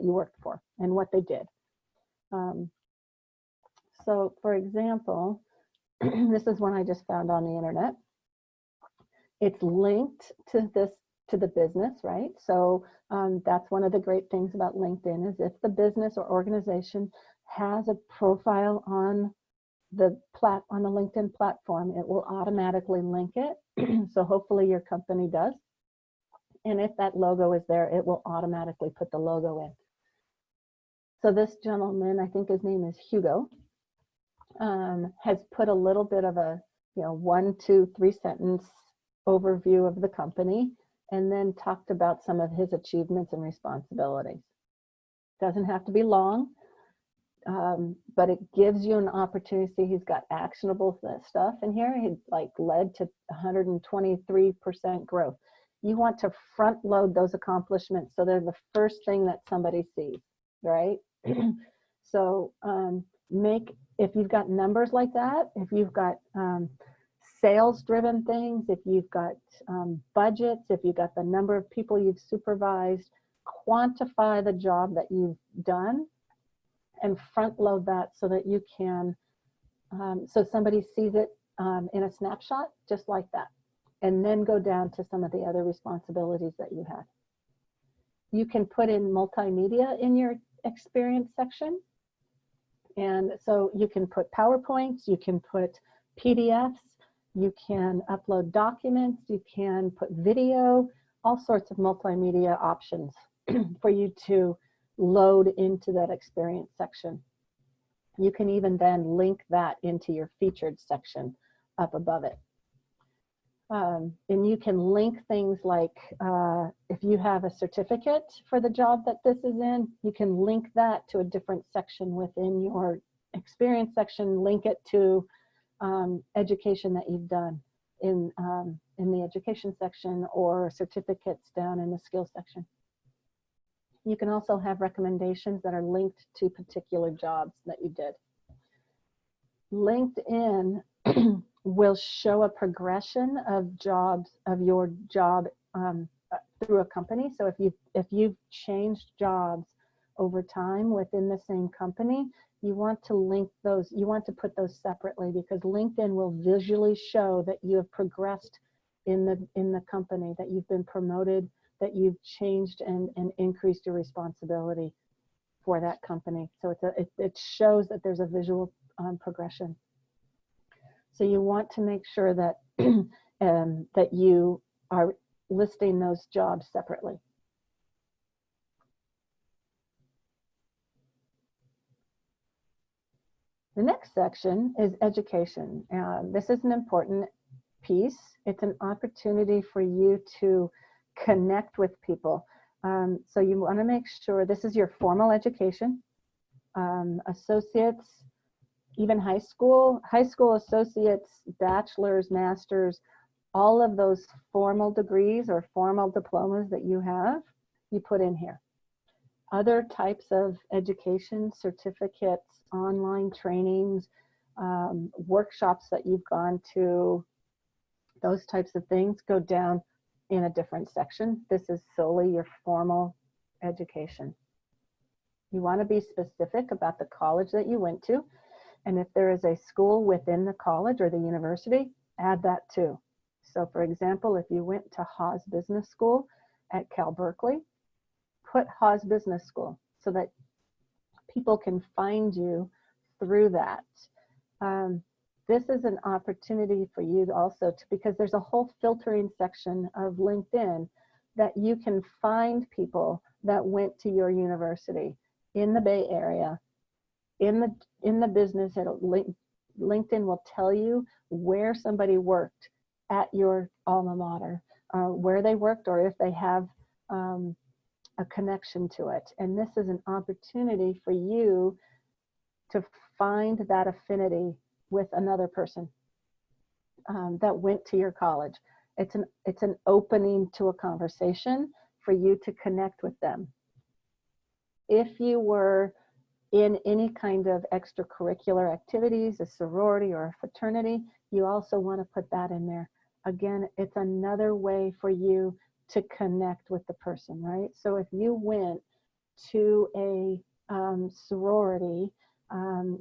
worked for and what they did. So for example, this is one I just found on the internet. It's linked to the business, right? So that's one of the great things about LinkedIn, is if the business or organization has a profile on the LinkedIn platform, it will automatically link it. So hopefully your company does. And if that logo is there, it will automatically put the logo in. So this gentleman, I think his name is Hugo, has put a little bit of a 1, 2, 3 sentence overview of the company, and then talked about some of his achievements and responsibilities. Doesn't have to be long. But it gives you an opportunity. See, he's got actionable stuff in here. He led to 123% growth. You want to front load those accomplishments so they're the first thing that somebody sees, right? So if you've got numbers like that, if you've got sales driven things, if you've got budgets, if you've got the number of people you've supervised, quantify the job that you've done and front load that so that you can, so somebody sees it in a snapshot, just like that, and then go down to some of the other responsibilities that you had. You can put in multimedia in your experience section. And so you can put PowerPoints, you can put PDFs, you can upload documents, you can put video, all sorts of multimedia options for you to load into that experience section. You can even then link that into your featured section up above it. And you can link things like if you have a certificate for the job that this is in, you can link that to a different section within your experience section, link it to education that you've done in the education section, or certificates down in the skills section. You can also have recommendations that are linked to particular jobs that you did. LinkedIn will show a progression of jobs, of your job through a company. So if you've changed jobs over time within the same company, you want to link those, you want to put those separately, because LinkedIn will visually show that you have progressed in the company, that you've been promoted, that you've changed and increased your responsibility for that company. So it shows that there's a visual progression. So you want to make sure that that you are listing those jobs separately. The next section is education. This is an important piece. It's an opportunity for you to connect with people. So you want to make sure this is your formal education, associates, even high school associates, bachelor's, master's, all of those formal degrees or formal diplomas that you have, you put in here. Other types of education, certificates, online trainings, workshops that you've gone to, those types of things go down in a different section. This is solely your formal education. You want to be specific about the college that you went to. And if there is a school within the college or the university, add that too. So for example, if you went to Haas Business School at Cal Berkeley, put Haas Business School so that people can find you through that. This is an opportunity for you also to, because there's a whole filtering section of LinkedIn that you can find people that went to your university in the Bay Area, in the business. LinkedIn will tell you where somebody worked at your alma mater, where they worked, or if they have a connection to it. And this is an opportunity for you to find that affinity with another person that went to your college. It's an opening to a conversation for you to connect with them. If you were in any kind of extracurricular activities, a sorority or a fraternity, you also want to put that in there. Again, it's another way for you to connect with the person, right? So if you went to a sorority,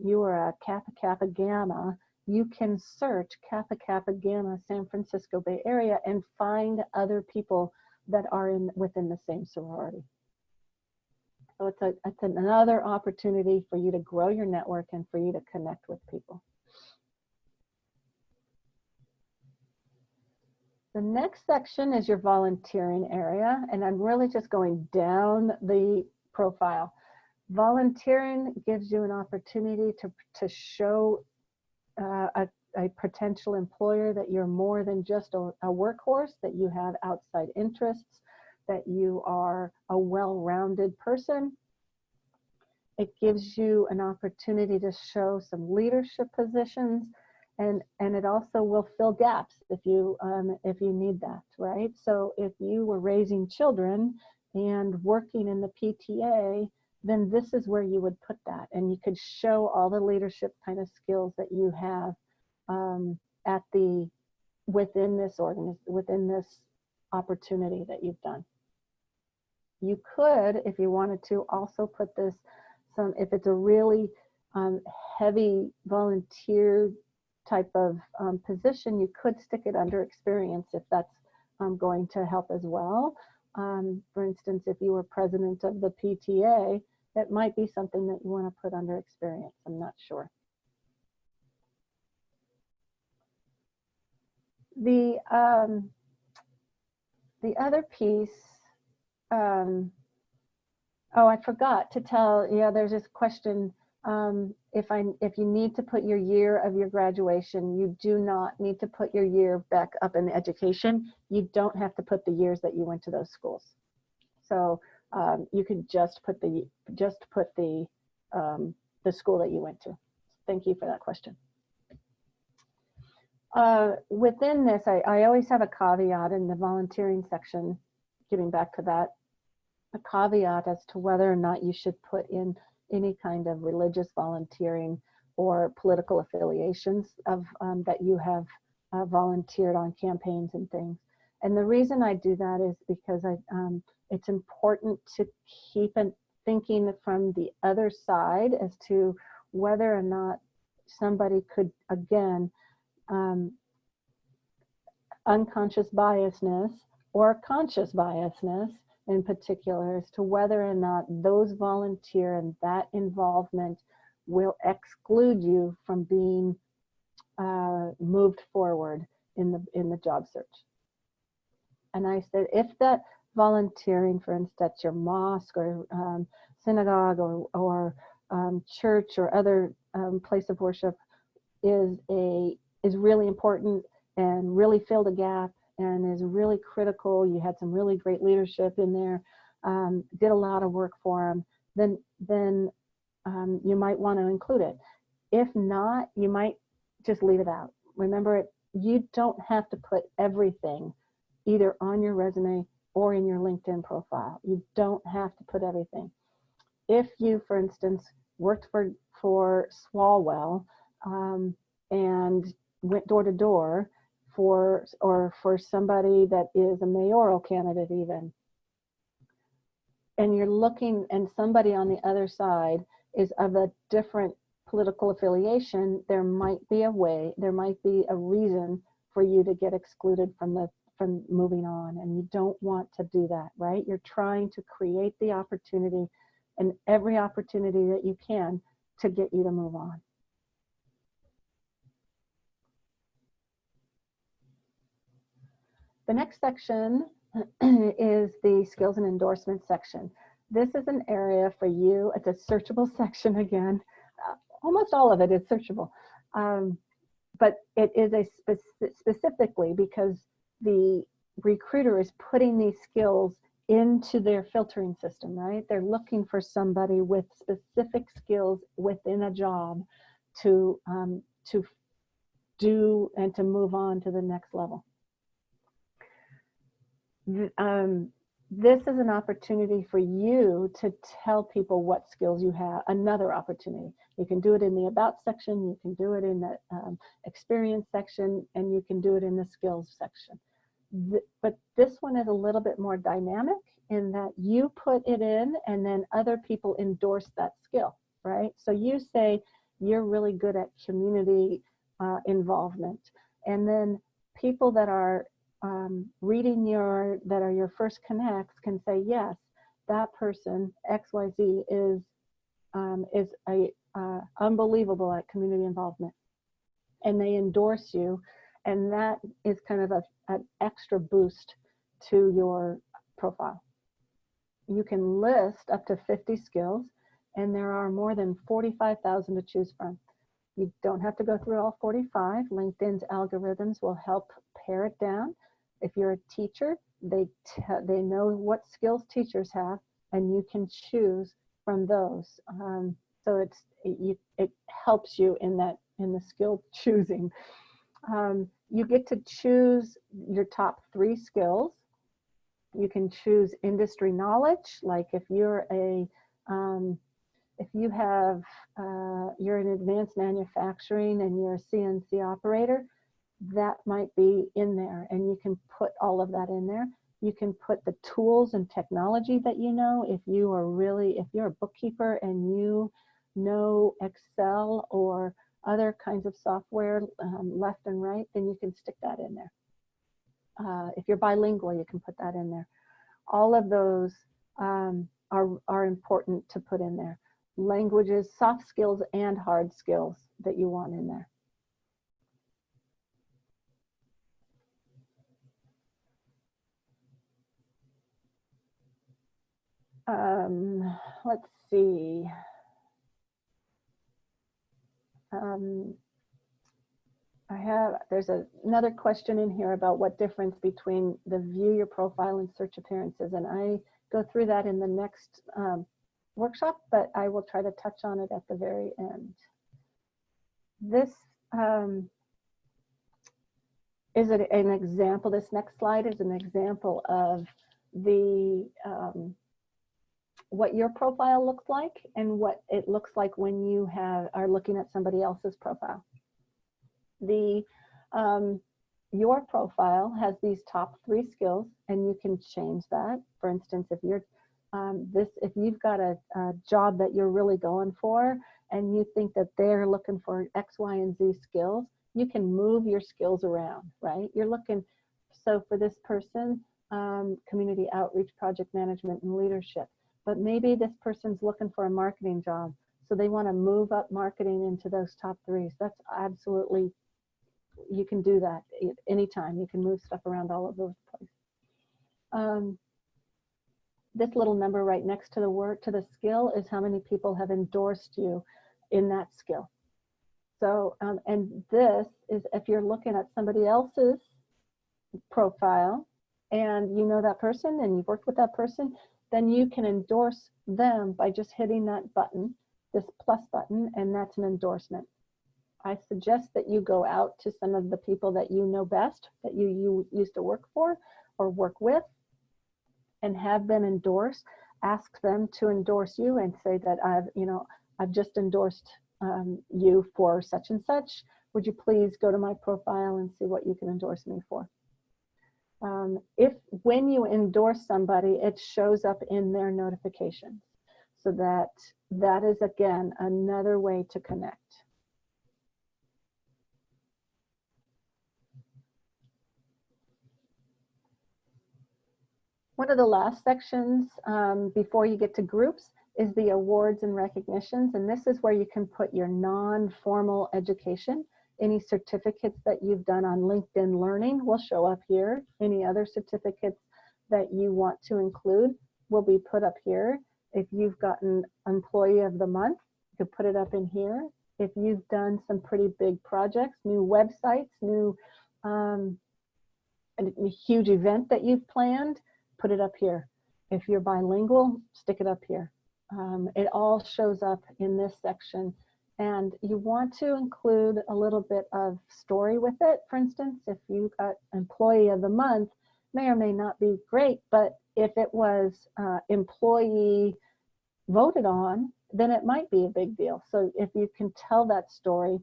you are a Kappa Kappa Gamma, you can search Kappa Kappa Gamma San Francisco Bay Area and find other people that are within the same sorority. So it's another opportunity for you to grow your network and for you to connect with people. The next section is your volunteering area, and I'm really just going down the profile. Volunteering gives you an opportunity to show a potential employer that you're more than just a workhorse, that you have outside interests, that you are a well-rounded person. It gives you an opportunity to show some leadership positions, and it also will fill gaps if you need that, right? So if you were raising children and working in the PTA, then this is where you would put that, and you could show all the leadership kind of skills that you have within this opportunity that you've done. You could, if you wanted to, also put this, if it's a really heavy volunteer type of position, you could stick it under experience if that's going to help as well. For instance, if you were president of the PTA, it might be something that you want to put under experience. I'm not sure. The other piece, oh, I forgot to tell, yeah, there's this question, if you need to put your year of your graduation, you do not need to put your year back up in education. You don't have to put the years that you went to those schools. So you could just put the school that you went to. Thank you for that question. Within this, I always have a caveat in the volunteering section, getting back to that, a caveat as to whether or not you should put in any kind of religious volunteering or political affiliations of that you have volunteered on campaigns and things. And the reason I do that is because it's important to keep thinking from the other side as to whether or not somebody could, again, unconscious biasness or conscious biasness in particular as to whether or not those volunteer and that involvement will exclude you from being moved forward in the job search. And I said, if that volunteering, for instance, at your mosque or synagogue or church or other place of worship is really important and really filled a gap and is really critical, you had some really great leadership in there, did a lot of work for them, then you might want to include it. If not, you might just leave it out. Remember, you don't have to put everything either on your resume or in your LinkedIn profile. You don't have to put everything. If you, for instance, worked for Swalwell and went door to door for somebody that is a mayoral candidate even, and you're looking and somebody on the other side is of a different political affiliation, there might be a reason for you to get excluded from moving on, and you don't want to do that, right? You're trying to create the opportunity and every opportunity that you can to get you to move on. The next section is the skills and endorsement section. This is an area for you. It's a searchable section again. Almost all of it is searchable, but it is specifically because the recruiter is putting these skills into their filtering system, right? They're looking for somebody with specific skills within a job to do and to move on to the next level. This is an opportunity for you to tell people what skills you have, another opportunity. You can do it in the about section, you can do it in the experience section, and you can do it in the skills section. But this one is a little bit more dynamic in that you put it in and then other people endorse that skill, right? So you say you're really good at community involvement, and then people that are reading that are your first connects can say, yes, that person XYZ is unbelievable at community involvement, and they endorse you, and that is kind of an extra boost to your profile. You can list up to 50 skills, and there are more than 45,000 to choose from. You don't have to go through all 45. LinkedIn's algorithms will help pare it down. If you're a teacher, they know what skills teachers have, and you can choose from those. So it helps you in the skill choosing. You get to choose your top 3 skills. You can choose industry knowledge, like if you're you're in advanced manufacturing and you're a CNC operator, that might be in there, and you can put all of that in there. You can put the tools and technology that you know. If you're a bookkeeper and you know Excel or other kinds of software, left and right, then you can stick that in there. If you're bilingual, you can put that in there. All of those are important to put in there. Languages, soft skills and hard skills that you want in there. Let's see. There's another question in here about what difference between the view your profile and search appearances, and I go through that in the next workshop, but I will try to touch on it at the very end. This is an example. This next slide is an example of the what your profile looks like and what it looks like when you are looking at somebody else's profile. Your profile has these top 3 skills, and you can change that. For instance, if you're if you've got a job that you're really going for, and you think that they're looking for X, Y, and Z skills, you can move your skills around, right? You're looking, so for this person, community outreach, project management, and leadership. But maybe this person's looking for a marketing job, so they want to move up marketing into those top 3s. That's absolutely, you can do that anytime. You can move stuff around all over the place. This little number right next to the word, to the skill, is how many people have endorsed you in that skill. So, and this is if you're looking at somebody else's profile and you know that person and you've worked with that person, then you can endorse them by just hitting that button, this plus button, and that's an endorsement. I suggest that you go out to some of the people that you know best, that you used to work for or work with, and have them endorse. Ask them to endorse you and say that I've just endorsed you for such and such. Would you please go to my profile and see what you can endorse me for? When you endorse somebody, it shows up in their notifications. So that is, again, another way to connect. One of the last sections before you get to groups is the awards and recognitions. And this is where you can put your non-formal education. Any certificates that you've done on LinkedIn Learning will show up here. Any other certificates that you want to include will be put up here. If you've gotten Employee of the Month, you could put it up in here. If you've done some pretty big projects, new websites, new a huge event that you've planned, put it up here. If you're bilingual, stick it up here. It all shows up in this section, and you want to include a little bit of story with it. For instance, if you got Employee of the Month, may or may not be great, but if it was employee voted on, then it might be a big deal. So if you can tell that story,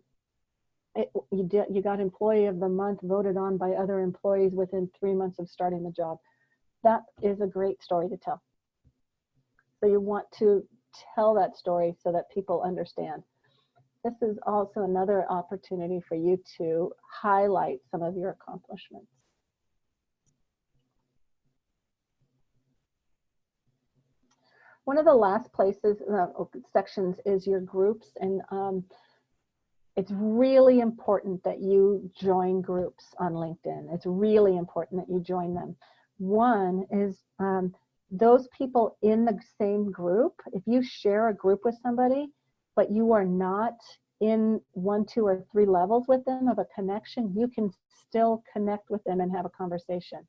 you got Employee of the Month voted on by other employees within 3 months of starting the job. That is a great story to tell. So you want to tell that story so that people understand. This is also another opportunity for you to highlight some of your accomplishments. One of the last places, sections, is your groups, and it's really important that you join groups on LinkedIn. It's really important that you join them. One is those people in the same group. If you share a group with somebody, but you are not in 1, 2, or 3 levels with them of a connection, you can still connect with them and have a conversation.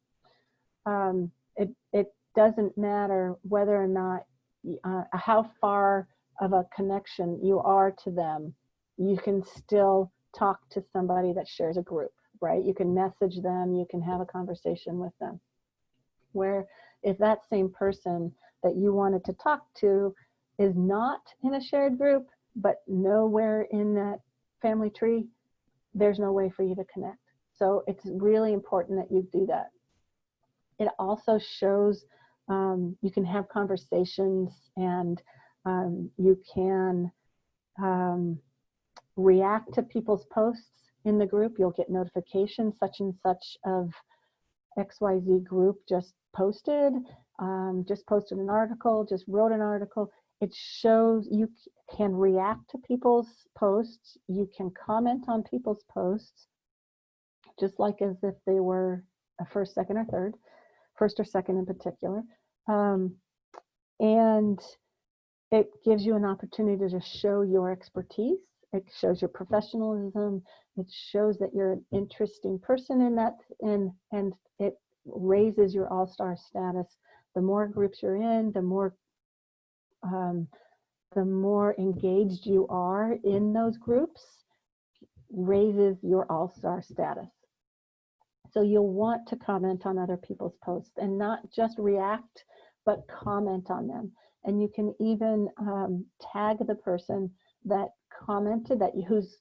It doesn't matter whether or not, how far of a connection you are to them. You can still talk to somebody that shares a group, right? You can message them, you can have a conversation with them. Where if that same person that you wanted to talk to is not in a shared group, but nowhere in that family tree, there's no way for you to connect. So it's really important that you do that. It also shows you can have conversations, and you can react to people's posts in the group. You'll get notifications, such and such of XYZ group just posted an article, just wrote an article. It shows you can react to people's posts. You can comment on people's posts, just like as if they were a first, second, or third, first or second in particular. And it gives you an opportunity to show your expertise. It shows your professionalism. It shows that you're an interesting person in that, and it raises your all-star status. The more groups you're in, the more engaged you are in those groups, raises your all-star status. So you'll want to comment on other people's posts and not just react, but comment on them. And you can even tag the person that commented, that whose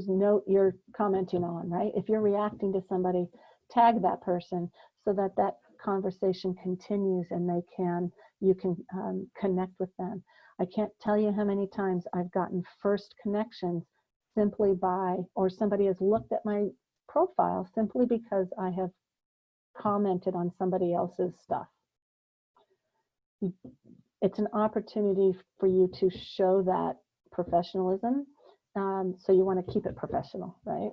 note you're commenting on, right? If you're reacting to somebody, tag that person so that that conversation continues and you can connect with them. I can't tell you how many times I've gotten first connections simply by, or somebody has looked at my profile simply because I have commented on somebody else's stuff. It's an opportunity for you to show that professionalism. So you want to keep it professional, right?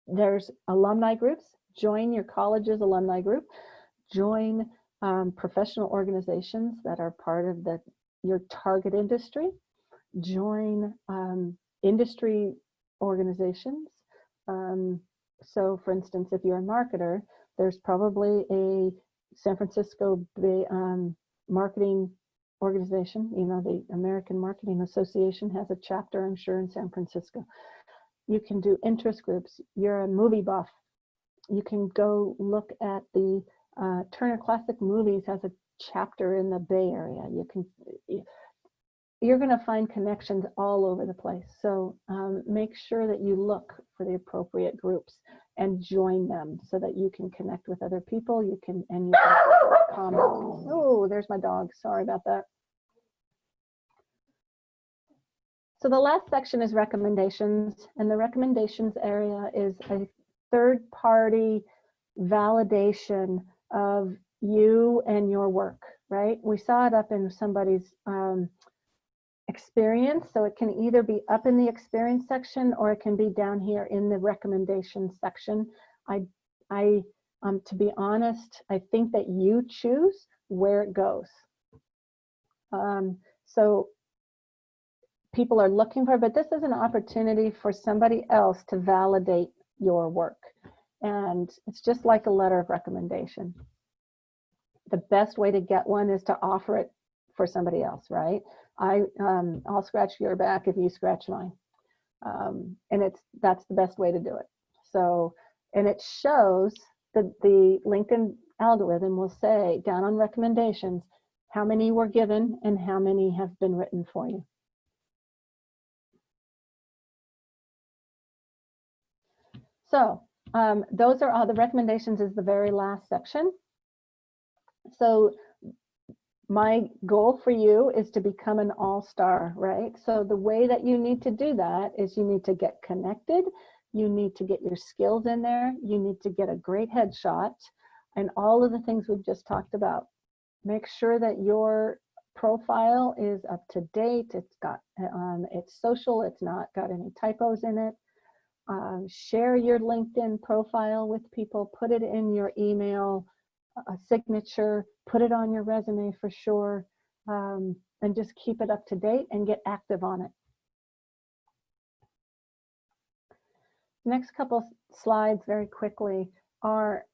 There's alumni groups. Join your college's alumni group. Join professional organizations that are part of your target industry. Join industry organizations. So for instance, if you're a marketer, there's probably a San Francisco Bay marketing organization. You know, the American Marketing Association has a chapter, I'm sure, in San Francisco. You can do interest groups. You're a movie buff. You can go look at the Turner Classic Movies has a chapter in the Bay Area. You're going to find connections all over the place. So make sure that you look for the appropriate groups and join them so that you can connect with other people. You can comment. Oh, there's my dog. Sorry about that. So the last section is recommendations, and the recommendations area is a third-party validation of you and your work, right? We saw it up in somebody's experience, so it can either be up in the experience section or it can be down here in the recommendation section. To be honest, I think that you choose where it goes. So people are looking for, but this is an opportunity for somebody else to validate your work. And it's just like a letter of recommendation. The best way to get one is to offer it for somebody else, right? I'll scratch your back if you scratch mine. And that's the best way to do it. So, and it shows that the LinkedIn algorithm will say down on recommendations, how many were given and how many have been written for you. So those are all the recommendations is the very last section. So my goal for you is to become an all-star, right? So the way that you need to do that is you need to get connected. You need to get your skills in there. You need to get a great headshot and all of the things we've just talked about. Make sure that your profile is up to date. It's got, it's social. It's not got any typos in it. Share your LinkedIn profile with people. Put it in your email signature. Put it on your resume for sure. And just keep it up to date and get active on it. Next couple slides very quickly are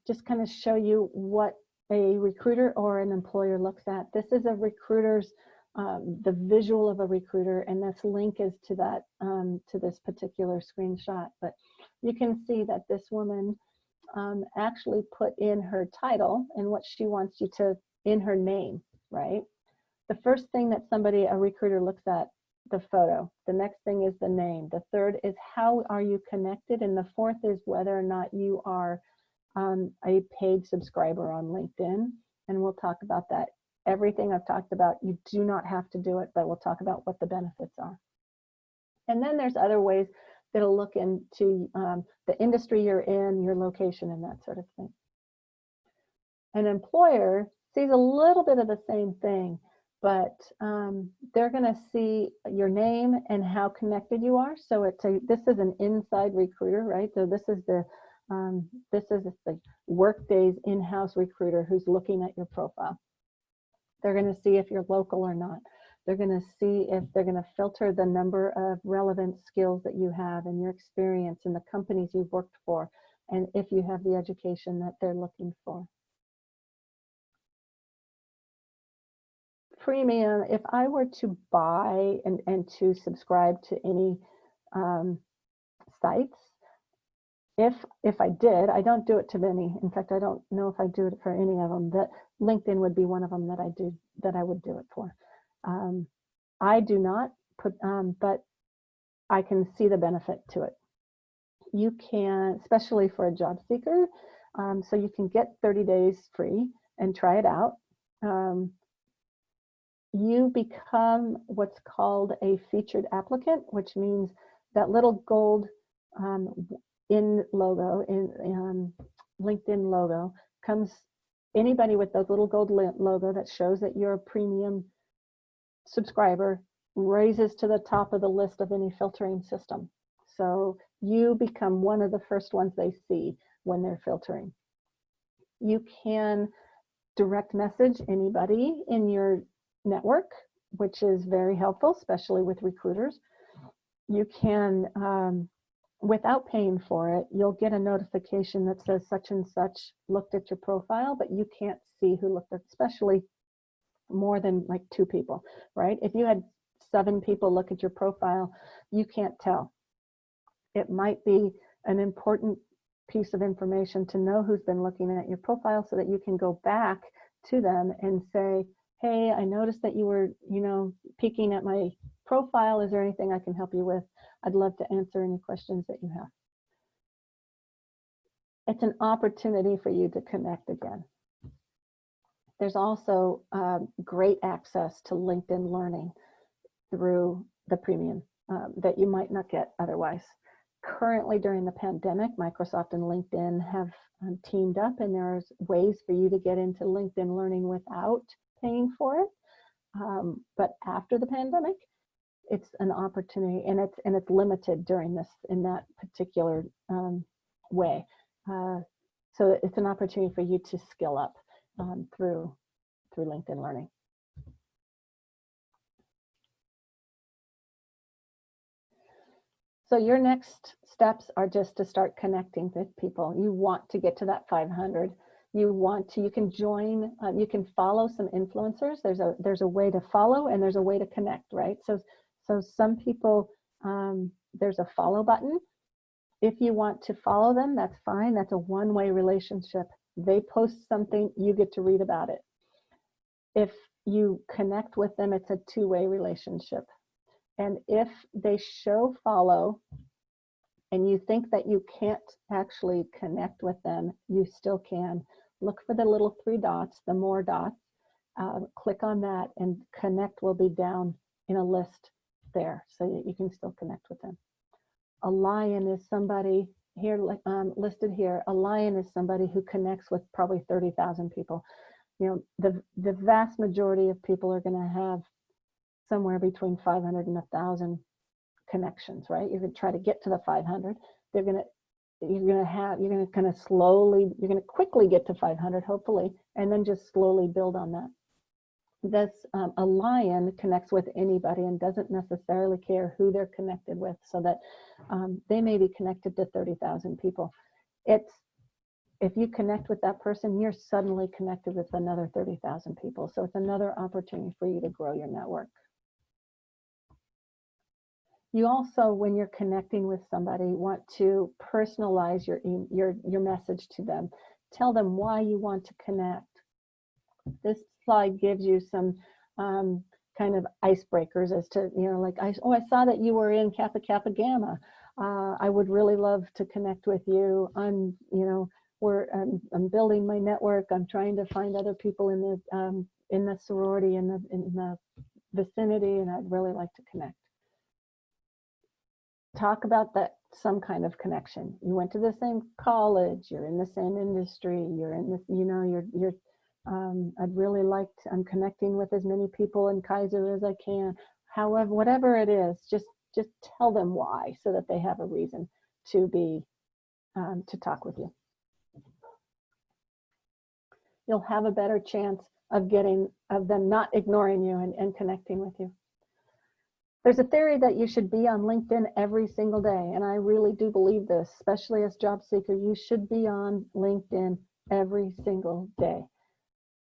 just kind of show you what a recruiter or an employer looks at. This is a recruiter's, the visual of a recruiter, and this link is to that, to this particular screenshot. But you can see that this woman actually put in her title and what she wants you to, in her name, right? The first thing that a recruiter looks at, the photo. The next thing is the name. The third is how are you connected? And the fourth is whether or not you are a paid subscriber on LinkedIn. And we'll talk about that everything I've talked about. You do not have to do it, but we'll talk about what the benefits are. And then there's other ways that'll look into the industry you're in, your location, and that sort of thing. An employer sees a little bit of the same thing, but they're going to see your name and how connected you are. So this is an inside recruiter, right? So this is the Workday's in-house recruiter who's looking at your profile. They're going to see if you're local or not. They're going to see if they're going to filter the number of relevant skills that you have and your experience in the companies you've worked for, and if you have the education that they're looking for. Premium, if I were to buy and to subscribe to any sites, if I did, I don't do it to many. In fact, I don't know if I do it for any of them. That LinkedIn would be one of them that I would do it for. I do not put, but I can see the benefit to it. You can, especially for a job seeker, so you can get 30 days free and try it out. You become what's called a featured applicant, which means that little gold in logo, in LinkedIn logo, comes, anybody with those little gold logo that shows that you're a premium subscriber raises to the top of the list of any filtering system. So you become one of the first ones they see when they're filtering. You can direct message anybody in your network, which is very helpful, especially with recruiters. You can, without paying for it, you'll get a notification that says such and such looked at your profile, but you can't see who looked at, especially more than like 2 people, right? If you had 7 people look at your profile, you can't tell. It might be an important piece of information to know who's been looking at your profile so that you can go back to them and say, hey, I noticed that you were, peeking at my profile. Is there anything I can help you with? I'd love to answer any questions that you have. It's an opportunity for you to connect again. There's also great access to LinkedIn Learning through the premium that you might not get otherwise. Currently, during the pandemic, Microsoft and LinkedIn have teamed up, and there's ways for you to get into LinkedIn Learning without paying for it. But after the pandemic, it's an opportunity, and it's limited during this, in that particular way. So it's an opportunity for you to skill up through LinkedIn Learning. So your next steps are just to start connecting with people. You want to get to that 500. You can join, you can follow some influencers. There's a way to follow and there's a way to connect, right? So some people, there's a follow button. If you want to follow them, that's fine. That's a one-way relationship. They post something, you get to read about it. If you connect with them, it's a two-way relationship. And if they show follow and you think that you can't actually connect with them, you still can. Look for the little 3 dots, the more dots, click on that, and connect will be down in a list there so that you can still connect with them. A lion is somebody here, listed here. A lion is somebody who connects with probably 30,000 people. The vast majority of people are going to have somewhere between 500 and 1,000 connections, right? You're going to try to get to the 500. You're going to quickly get to 500, hopefully, and then just slowly build on that. A lion connects with anybody and doesn't necessarily care who they're connected with, so that they may be connected to 30,000 people. If you connect with that person, you're suddenly connected with another 30,000 people. So it's another opportunity for you to grow your network. You also, when you're connecting with somebody, want to personalize your message to them. Tell them why you want to connect. This slide gives you some kind of icebreakers as to, I saw that you were in Kappa Kappa Gamma. I would really love to connect with you. I'm, I'm building my network. I'm trying to find other people in the sorority, in the vicinity, and I'd really like to connect. Talk about that, some kind of connection. You went to the same college, you're in the same industry, you're in this, I'd really like to, I'm connecting with as many people in Kaiser as I can. However, whatever it is, just tell them why, so that they have a reason to be, to talk with you. You'll have a better chance of them not ignoring you and connecting with you. There's a theory that you should be on LinkedIn every single day, and I really do believe this, especially as job seeker. You should be on LinkedIn every single day.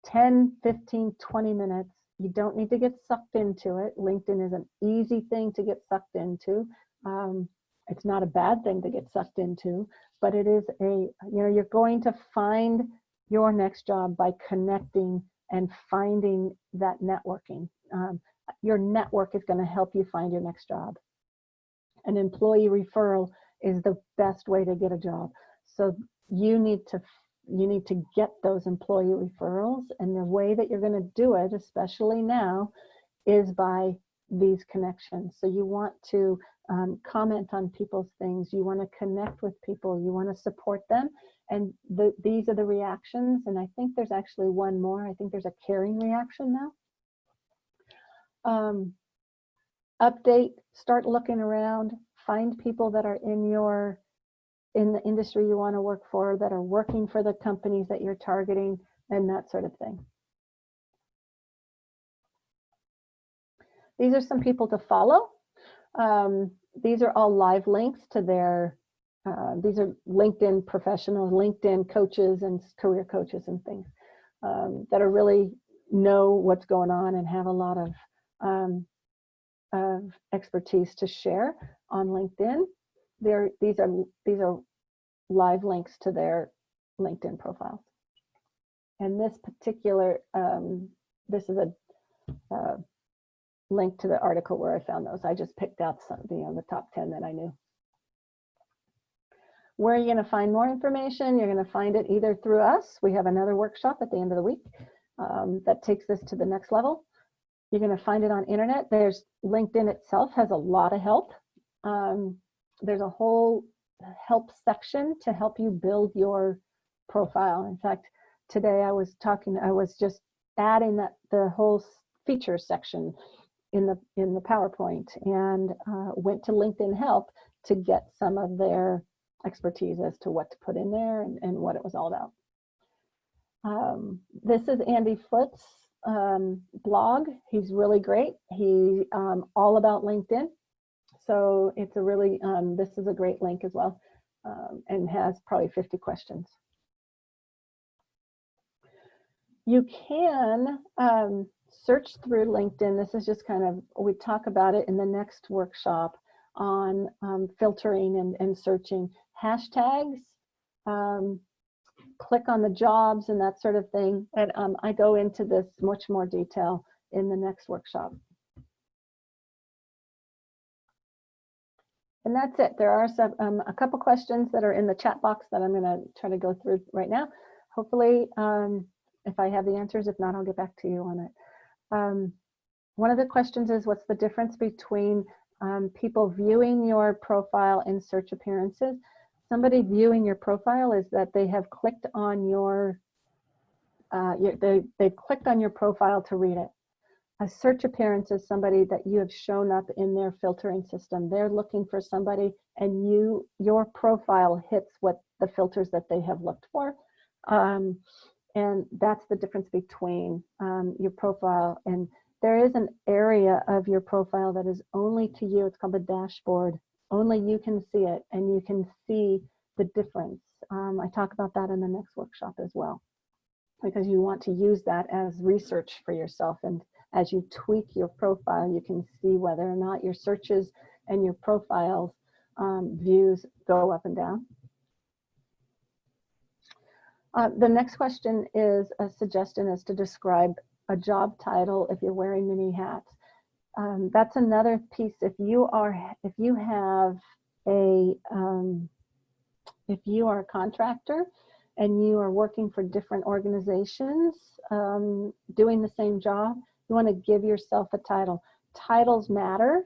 10, 15, 20 minutes. You don't need to get sucked into it. LinkedIn is an easy thing to get sucked into. It's not a bad thing to get sucked into, but it is you're going to find your next job by connecting and finding that networking. Your network is going to help you find your next job. An employee referral is the best way to get a job. So you need to get those employee referrals, and the way that you're going to do it, especially now, is by these connections. So you want to comment on people's things. You want to connect with people. You want to support them. And these are the reactions. And I think there's actually one more. I think there's a caring reaction now. Update, start looking around, find people that are in the industry you want to work for, that are working for the companies that you're targeting, and that sort of thing. These are some people to follow. These are all live links to their, these are LinkedIn professionals, LinkedIn coaches and career coaches and things that are really know what's going on and have a lot of expertise to share on LinkedIn. These are live links to their LinkedIn profiles. And this particular, this is a link to the article where I found those. I just picked out some, the top 10 that I knew. Where are you going to find more information? You're going to find it either through us. We have another workshop at the end of the week that takes this to the next level. You're going to find it on internet. There's LinkedIn itself has a lot of help. There's a whole help section to help you build your profile. In fact, today I was just adding the whole features section in the PowerPoint, and went to LinkedIn Help to get some of their expertise as to what to put in there and what it was all about. This is Andy Foote's blog. He's really great. He's all about LinkedIn. So it's a really, this is a great link as well, and has probably 50 questions. You can search through LinkedIn. This is just kind of, we talk about it in the next workshop on filtering and searching hashtags. Click on the jobs and that sort of thing. And I go into this much more detail in the next workshop. And that's it. There are some, a couple questions that are in the chat box that I'm going to try to go through right now. Hopefully, if I have the answers, if not, I'll get back to you on it. One of the questions is, what's the difference between people viewing your profile in search appearances? Somebody viewing your profile is that they have clicked on your, they've clicked on your profile to read it. A search appearance is somebody that you have shown up in their filtering system. They're looking for somebody, and your profile hits what the filters that they have looked for. And that's the difference between your profile. And there is an area of your profile that is only to you. It's called the dashboard. Only you can see it, and you can see the difference. I talk about that in the next workshop as well, because you want to use that as research for yourself. And as you tweak your profile, you can see whether or not your searches and your profiles views go up and down. The next question is a suggestion is to describe a job title if you're wearing many hats. That's another piece. If you are a contractor, and you are working for different organizations doing the same job, you want to give yourself a title. Titles matter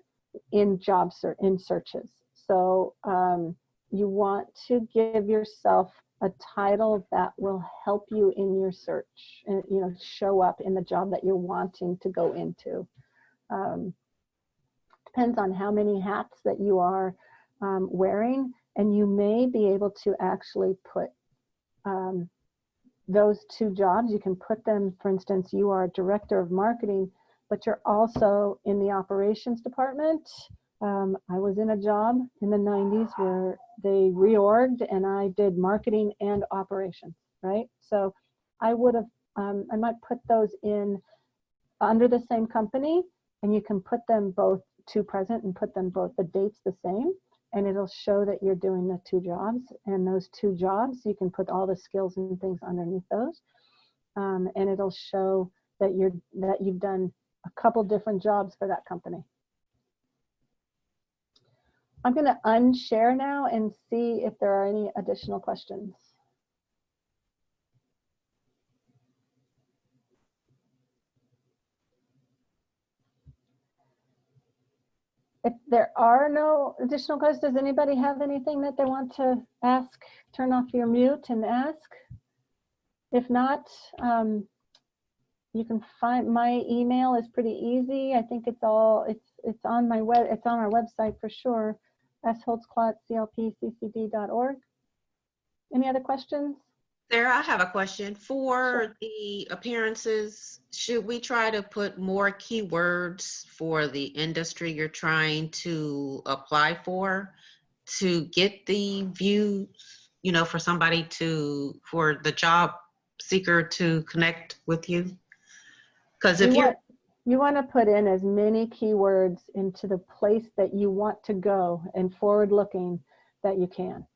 in searches. So you want to give yourself a title that will help you in your search and, you know, show up in the job that you're wanting to go into. Depends on how many hats that you are wearing, and you may be able to actually put those two jobs. You can put them, for instance, you are a director of marketing, but you're also in the operations department. I was in a job in the 90s where they reorged and I did marketing and operations, right? So I would have, I might put those in under the same company, and you can put them both to present and put them both the dates the same, and it'll show that you're doing the two jobs. And those two jobs, you can put all the skills and things underneath those, and it'll show that you've done a couple different jobs for that company. I'm going to unshare now and see if there are any additional questions. If there are no additional questions, does anybody have anything that they want to ask? Turn off your mute and ask. If not, you can find my email is pretty easy. I think it's all it's on my web. It's on our website for sure. sholtzclot@clpccd.org. Any other questions? Sarah, I have a question. For the appearances, should we try to put more keywords for the industry you're trying to apply for to get the views, you know, for somebody for the job seeker to connect with you? Because if you want to put in as many keywords into the place that you want to go and forward looking that you can.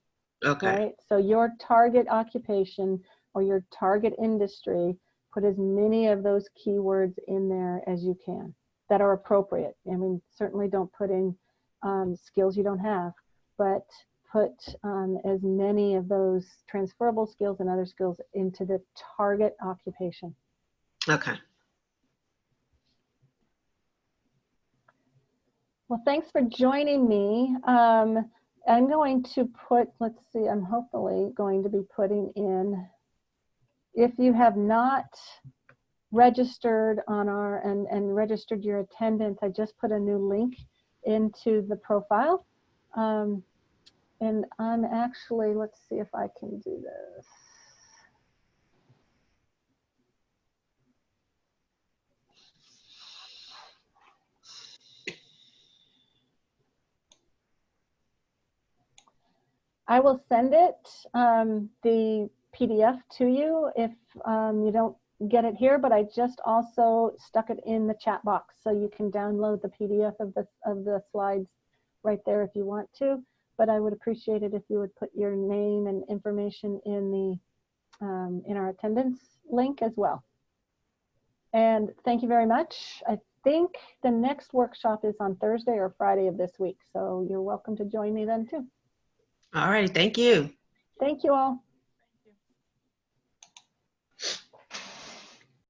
Okay. Right? So your target occupation or your target industry, put as many of those keywords in there as you can that are appropriate. I mean, certainly don't put in skills you don't have, but put as many of those transferable skills and other skills into the target occupation. Okay. Well, thanks for joining me. I'm going to put, let's see, I'm hopefully going to be putting in, if you have not registered on our, and registered your attendance, I just put a new link into the profile. And I'm actually, let's see if I can do this. I will send it, the PDF to you if you don't get it here, but I just also stuck it in the chat box, so you can download the PDF of the slides right there if you want to. But I would appreciate it if you would put your name and information in the in our attendance link as well. And thank you very much. I think the next workshop is on Thursday or Friday of this week, so you're welcome to join me then too. All right. Thank you. Thank you all.